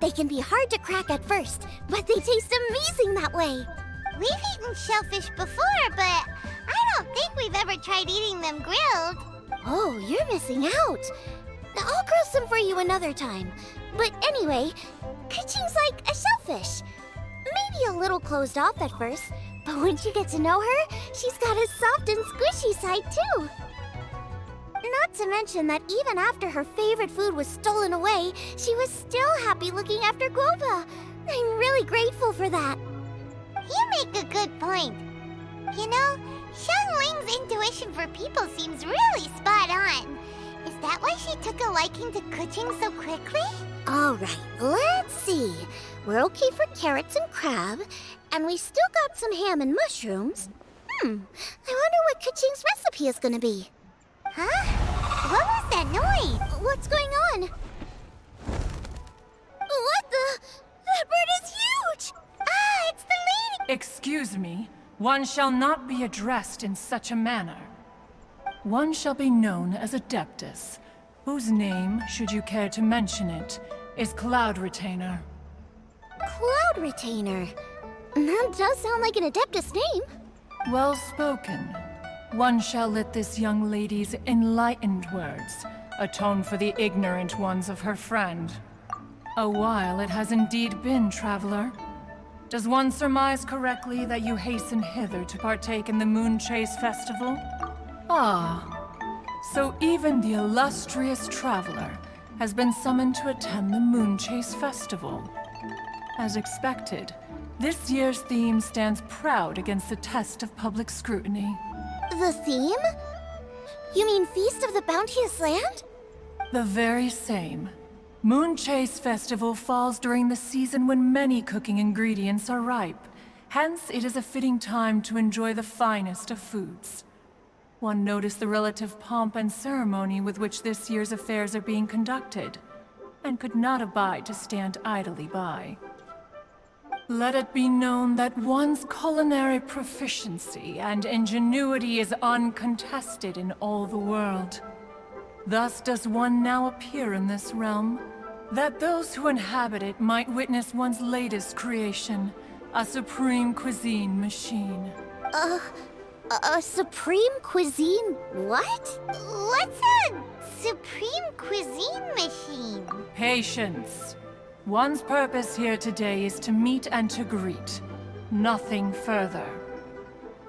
They can be hard to crack at first, but they taste amazing that way. We've eaten shellfish before, but I don't think we've ever tried eating them grilled. Oh, you're missing out. I'll grill some for you another time. But anyway, Kuching's like a shellfish. Maybe a little closed off at first, but once you get to know her, she's got a soft and squishy side too. Not to mention that even after her favorite food was stolen away, she was still happy looking after Guoba. I'm really grateful for that. You make a good point. You know, Xiangling's intuition for people seems really spot on. Is that why she took a liking to Kuching so quickly? All right, let's see. We're okay for carrots and crab, and we still got some ham and mushrooms. I wonder what Kuching's recipe is gonna be. Huh? What was that noise? What's going on? What the? That bird is huge! Ah, it's the lady! Excuse me. One shall not be addressed in such a manner. One shall be known as Adeptus, whose name, should you care to mention it, is Cloud Retainer. Cloud Retainer? That does sound like an Adeptus name. Well spoken. One shall let this young lady's enlightened words atone for the ignorant ones of her friend. A while it has indeed been, traveler. Does one surmise correctly that you hasten hither to partake in the Moon Chase Festival? Ah, so even the illustrious traveler has been summoned to attend the Moon Chase Festival. As expected, this year's theme stands proud against the test of public scrutiny. The theme? You mean Feast of the Bounteous Land? The very same. Moon Chase Festival falls during the season when many cooking ingredients are ripe. Hence, it is a fitting time to enjoy the finest of foods. One noticed the relative pomp and ceremony with which this year's affairs are being conducted, and could not abide to stand idly by. Let it be known that one's culinary proficiency and ingenuity is uncontested in all the world. Thus does one now appear in this realm, that those who inhabit it might witness one's latest creation, a supreme cuisine machine. A supreme cuisine what? What's a supreme cuisine machine? Patience. One's purpose here today is to meet and to greet. Nothing further.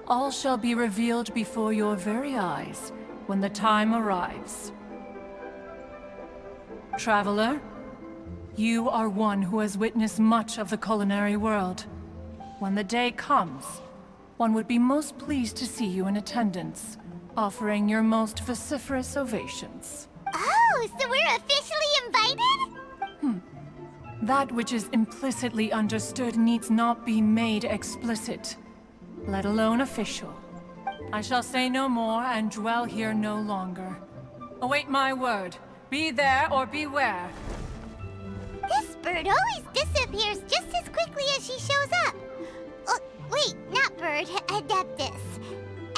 All shall be revealed before your very eyes when the time arrives. Traveler, you are one who has witnessed much of the culinary world. When the day comes, one would be most pleased to see you in attendance, offering your most vociferous ovations. Oh, so we're officially invited? That which is implicitly understood needs not be made explicit, let alone official. I shall say no more and dwell here no longer. Await my word. Be there or beware. This bird always disappears just as quickly as she shows up. Oh, wait, not bird, Adeptus.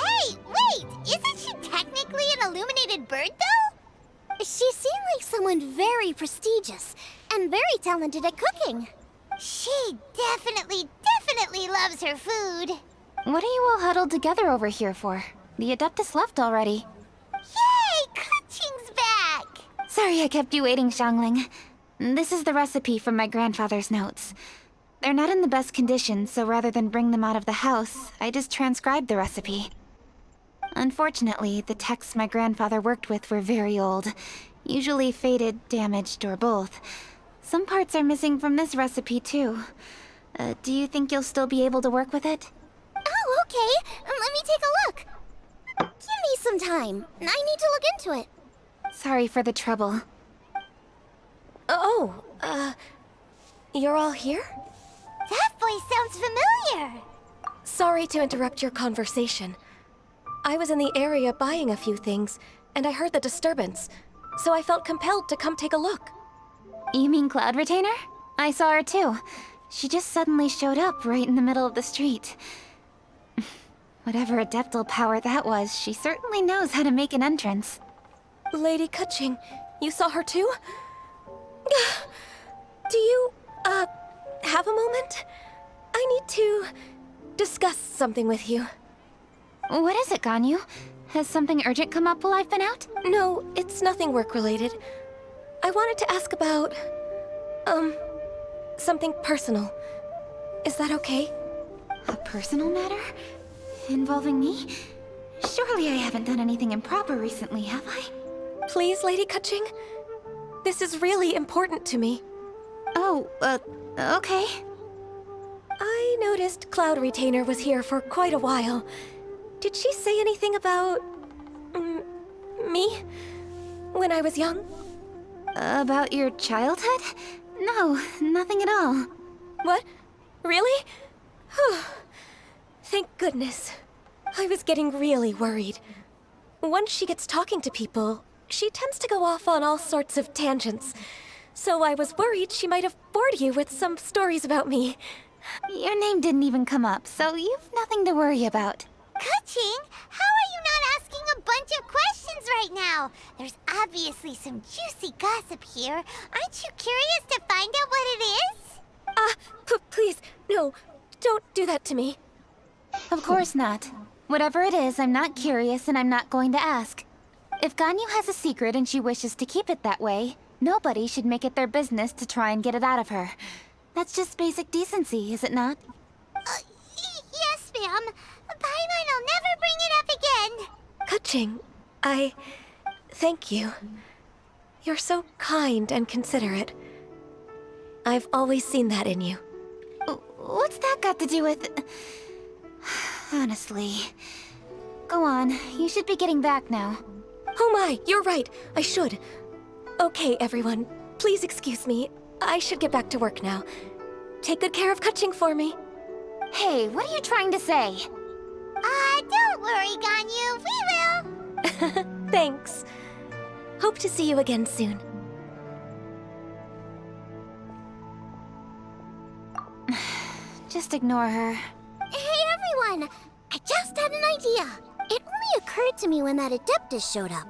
Hey, wait! Isn't she technically an illuminated bird, though? She seemed like someone very prestigious and very talented at cooking. She definitely loves her food. What are you all huddled together over here for? The Adeptus left already. Yay! Kuching's back! Sorry I kept you waiting, Xiangling. This is the recipe from my grandfather's notes. They're not in the best condition, so rather than bring them out of the house, I just transcribed the recipe. Unfortunately, the texts my grandfather worked with were very old, usually faded, damaged, or both. Some parts are missing from this recipe, too. Do you think you'll still be able to work with it? Oh, okay. Let me take a look. Give me some time. I need to look into it. Sorry for the trouble. You're all here? That voice sounds familiar. Sorry to interrupt your conversation. I was in the area buying a few things, and I heard the disturbance, so I felt compelled to come take a look. You mean Cloud Retainer? I saw her too. She just suddenly showed up right in the middle of the street. Whatever adeptal power that was, she certainly knows how to make an entrance. Lady Kaching, you saw her too? Do you, have a moment? I need to discuss something with you. What is it, Ganyu? Has something urgent come up while I've been out? No, it's nothing work-related. I wanted to ask about, something personal. Is that okay? A personal matter? Involving me? Surely I haven't done anything improper recently, have I? Please, Lady Kaching. This is really important to me. Oh, okay. I noticed Cloud Retainer was here for quite a while. Did she say anything about... me? When I was young? About your childhood? No, nothing at all. What? Really? Thank goodness. I was getting really worried. Once she gets talking to people, she tends to go off on all sorts of tangents. So I was worried she might have bored you with some stories about me. Your name didn't even come up, so you've nothing to worry about. Kaching, how are you not asking a bunch of questions right now? There's obviously some juicy gossip here. Aren't you curious to find out what it is? Please, no, don't do that to me. Of course not. Whatever it is, I'm not curious and I'm not going to ask. If Ganyu has a secret and she wishes to keep it that way, nobody should make it their business to try and get it out of her. That's just basic decency, is it not? Yes, ma'am. Paimon will never bring it up again. Kaching, I... thank you. You're so kind and considerate. I've always seen that in you. What's that got to do with... Honestly. Go on, you should be getting back now. Oh my, you're right. I should. Okay, everyone. Please excuse me. I should get back to work now. Take good care of Kaching for me. Hey, what are you trying to say? Don't worry, Ganyu. We will. Thanks. Hope to see you again soon. Just ignore her. Hey, everyone! I just had an idea. It only occurred to me when that Adeptus showed up.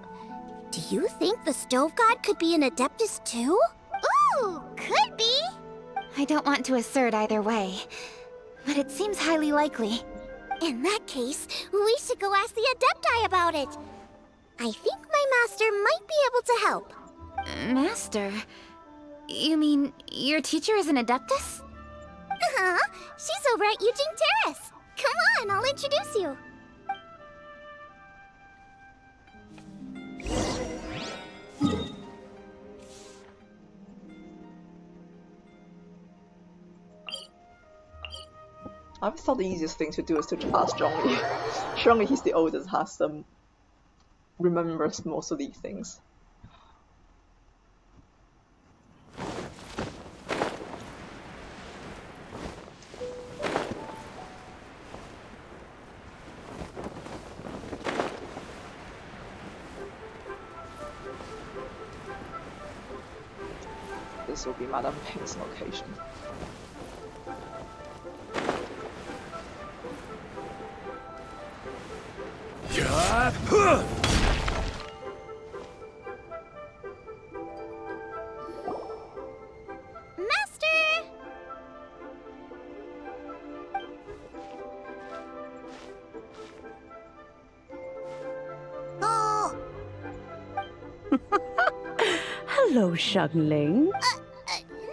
Do you think the Stove God could be an Adeptus too? Ooh, could be. I don't want to assert either way, but it seems highly likely. In that case, we should go ask the Adepti about it. I think my master might be able to help. Master? You mean your teacher is an Adeptus? Uh-huh. She's over at Yujing Terrace. Come on, I'll introduce you. I always thought the easiest thing to do is to ask Zhongli. Zhongli, he's the oldest, has remembers most of these things. This will be Madame Ping's location. Master! Oh! Hello, Xiangling.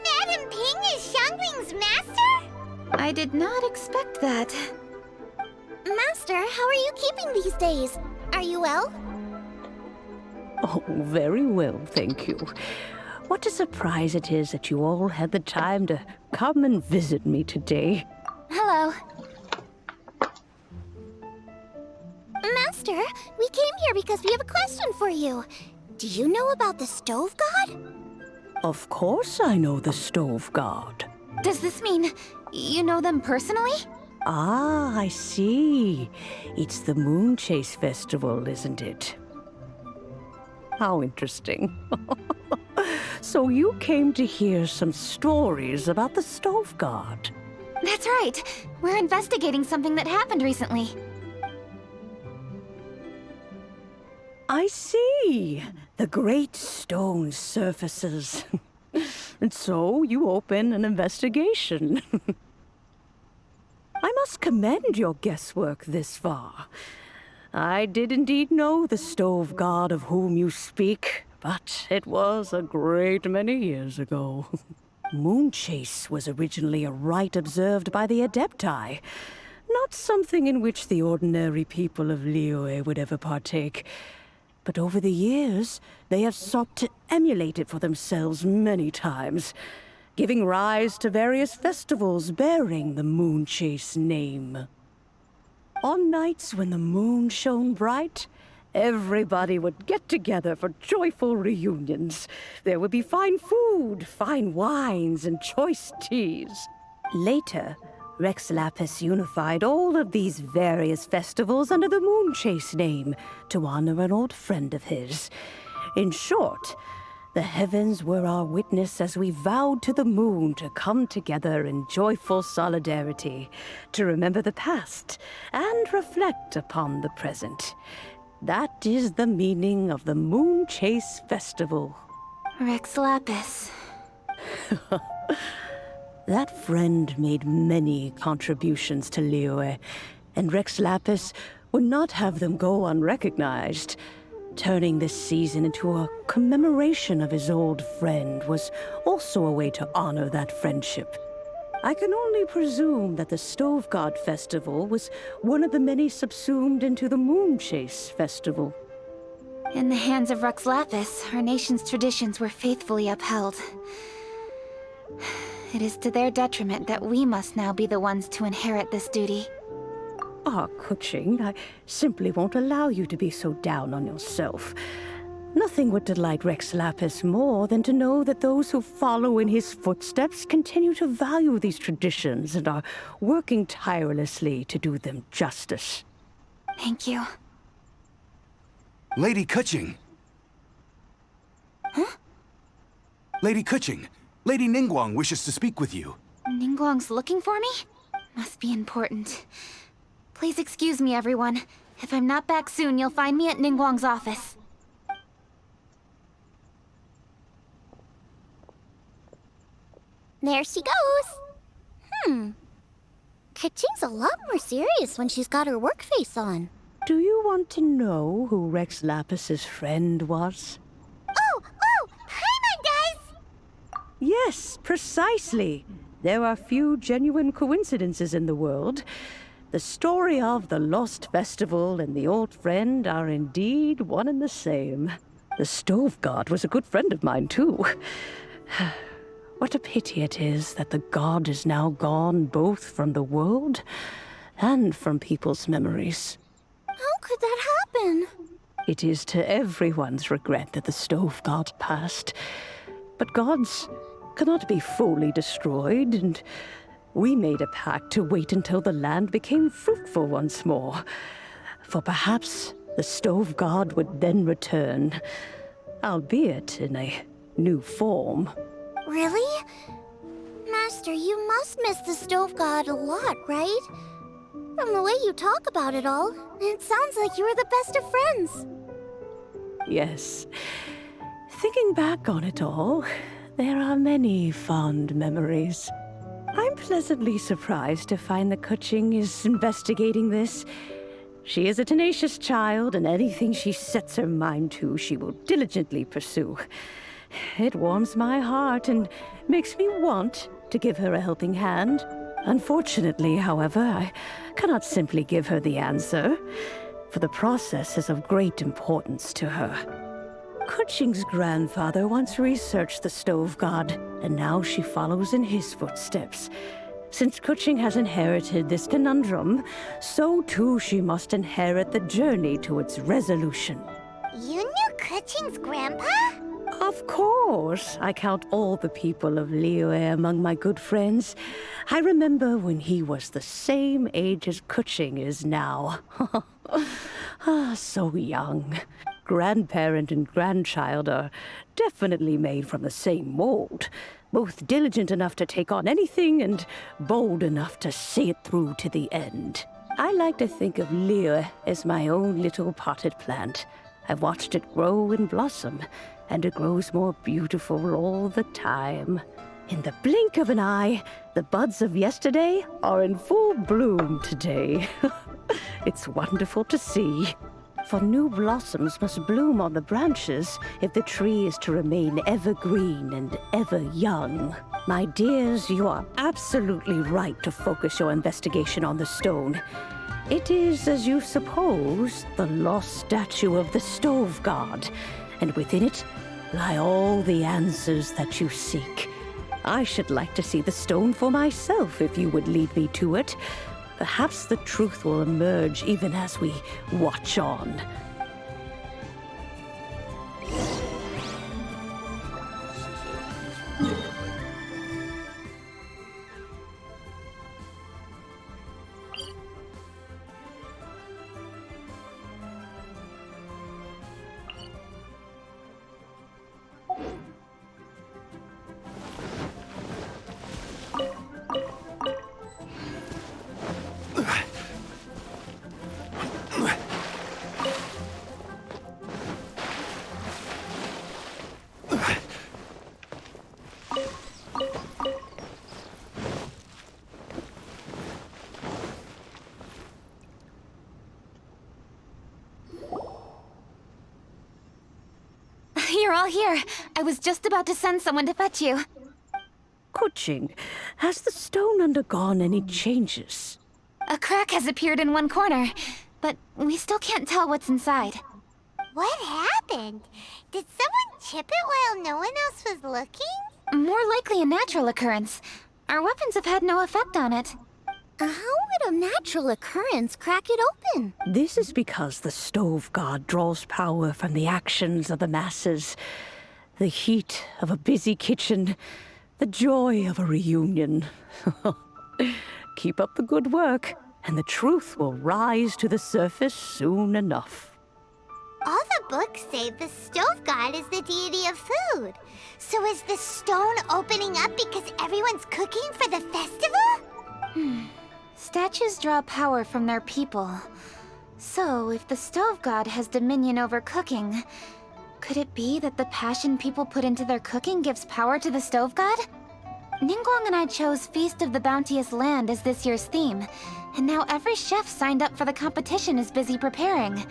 Madam Ping is Xiangling's master? I did not expect that. Master, how are you keeping these days? Are you well? Oh, very well, thank you. What a surprise it is that you all had the time to come and visit me today. Hello. Master, we came here because we have a question for you. Do you know about the Stove God? Of course I know the Stove God. Does this mean you know them personally? Ah, I see. It's the Moon Chase Festival, isn't it? How interesting. So you came to hear some stories about the Stove God. That's right. We're investigating something that happened recently. I see. The great stone surfaces. And so you open an investigation. I must commend your guesswork this far. I did indeed know the Stove God of whom you speak, but it was a great many years ago. Moon Chase was originally a rite observed by the Adepti, not something in which the ordinary people of Liyue would ever partake. But over the years, they have sought to emulate it for themselves many times, giving rise to various festivals bearing the Moon Chase name. On nights when the moon shone bright, everybody would get together for joyful reunions. There would be fine food, fine wines, and choice teas. Later, Rex Lapis unified all of these various festivals under the Moon Chase name to honor an old friend of his. In short, the heavens were our witness as we vowed to the moon to come together in joyful solidarity, to remember the past and reflect upon the present. That is the meaning of the Moon Chase Festival. Rex Lapis. That friend made many contributions to Liyue, and Rex Lapis would not have them go unrecognized. Turning this season into a commemoration of his old friend was also a way to honor that friendship. I can only presume that the Stove God Festival was one of the many subsumed into the Moon Chase Festival. In the hands of Rex Lapis, our nation's traditions were faithfully upheld. It is to their detriment that we must now be the ones to inherit this duty. Ah, Kuching, I simply won't allow you to be so down on yourself. Nothing would delight Rex Lapis more than to know that those who follow in his footsteps continue to value these traditions and are working tirelessly to do them justice. Thank you. Lady Kuching! Huh? Lady Kuching, Lady Ningguang wishes to speak with you. Ningguang's looking for me? Must be important. Please excuse me, everyone. If I'm not back soon, you'll find me at Ningguang's office. There she goes. Kaching's a lot more serious when she's got her work face on. Do you want to know who Rex Lapis's friend was? Oh, Paimon does! Yes, precisely. There are few genuine coincidences in the world. The story of the Lost Festival and the old friend are indeed one and the same. The Stove God was a good friend of mine, too. What a pity it is that the god is now gone both from the world and from people's memories. How could that happen? It is to everyone's regret that the Stove God passed. But gods cannot be fully destroyed, and we made a pact to wait until the land became fruitful once more. For perhaps the Stove God would then return, albeit in a new form. Really? Master, you must miss the Stove God a lot, right? From the way you talk about it all, it sounds like you were the best of friends. Yes. Thinking back on it all, there are many fond memories. I'm pleasantly surprised to find that Kuching is investigating this. She is a tenacious child, and anything she sets her mind to, she will diligently pursue. It warms my heart and makes me want to give her a helping hand. Unfortunately, however, I cannot simply give her the answer, for the process is of great importance to her. Kuching's grandfather once researched the Stove God, and now she follows in his footsteps. Since Kuching has inherited this conundrum, so too she must inherit the journey to its resolution. You knew Kuching's grandpa? Of course, I count all the people of Liyue among my good friends. I remember when he was the same age as Kuching is now. So young. Grandparent and grandchild are definitely made from the same mold. Both diligent enough to take on anything and bold enough to see it through to the end. I like to think of Liyue as my own little potted plant. I've watched it grow and blossom, and it grows more beautiful all the time. In the blink of an eye, the buds of yesterday are in full bloom today. It's wonderful to see. For new blossoms must bloom on the branches if the tree is to remain evergreen and ever young. My dears, you are absolutely right to focus your investigation on the stone. It is, as you suppose, the lost statue of the Stove God, and within it lie all the answers that you seek. I should like to see the stone for myself if you would lead me to it. Perhaps the truth will emerge even as we watch on. You're all here. I was just about to send someone to fetch you. Kuching, has the stone undergone any changes? A crack has appeared in one corner, but we still can't tell what's inside. What happened? Did someone chip it while no one else was looking? More likely a natural occurrence. Our weapons have had no effect on it. How would a natural occurrence crack it open? This is because the Stove God draws power from the actions of the masses. The heat of a busy kitchen, the joy of a reunion. Keep up the good work, and the truth will rise to the surface soon enough. All the books say the Stove God is the deity of food. So is the stone opening up because everyone's cooking for the festival? Statues draw power from their people. So, if the Stove God has dominion over cooking, could it be that the passion people put into their cooking gives power to the Stove God? Ningguang and I chose Feast of the Bounteous Land as this year's theme, and now every chef signed up for the competition is busy preparing.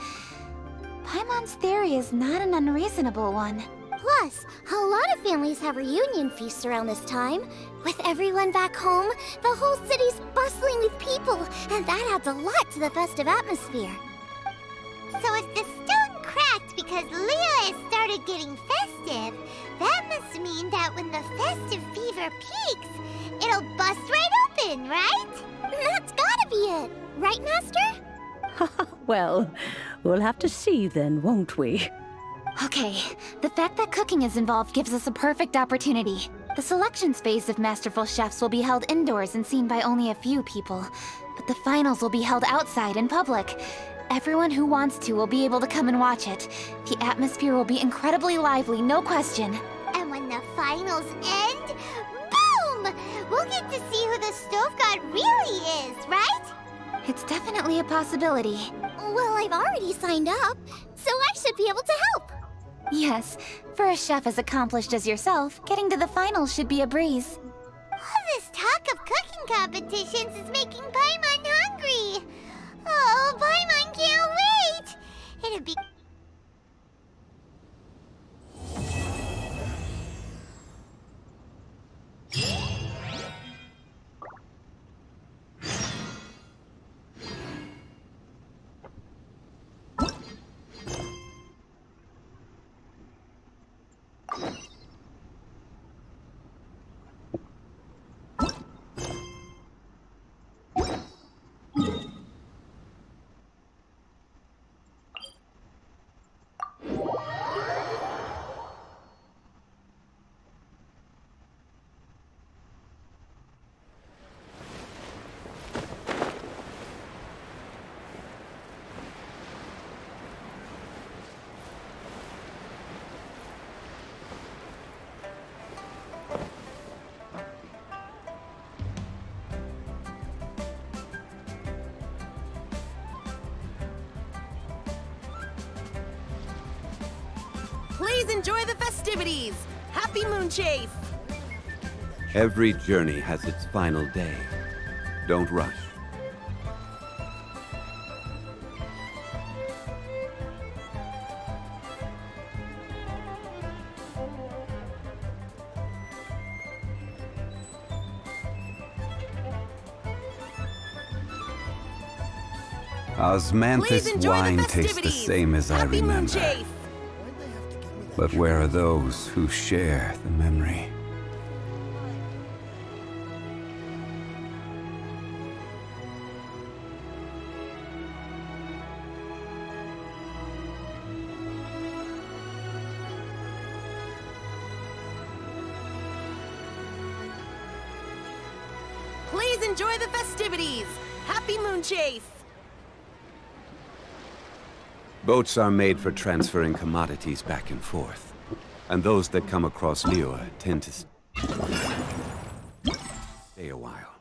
Paimon's theory is not an unreasonable one. Plus, a lot of families have reunion feasts around this time. With everyone back home, the whole city's bustling with people, and that adds a lot to the festive atmosphere. So if the stone cracked because Liyue started getting festive, that must mean that when the festive fever peaks, it'll bust right open, right? That's gotta be it, right, Master? Well, we'll have to see then, won't we? Okay, the fact that cooking is involved gives us a perfect opportunity. The selections phase of masterful chefs will be held indoors and seen by only a few people, but the finals will be held outside in public. Everyone who wants to will be able to come and watch it. The atmosphere will be incredibly lively, no question. And when the finals end, boom! We'll get to see who the Stove God really is, right? It's definitely a possibility. Well, I've already signed up, so I should be able to help. Yes, for a chef as accomplished as yourself, getting to the finals should be a breeze. All this talk of cooking competitions is making Paimon hungry. Oh, Paimon can't wait! It'd be... Please enjoy the festivities! Happy Moon Chase! Every journey has its final day. Don't rush. Osmanthus wine tastes the same as I remember. But where are those who share the memory? Please enjoy the festivities! Happy Moon Chase! Boats are made for transferring commodities back and forth. And those that come across Liyue tend to stay a while.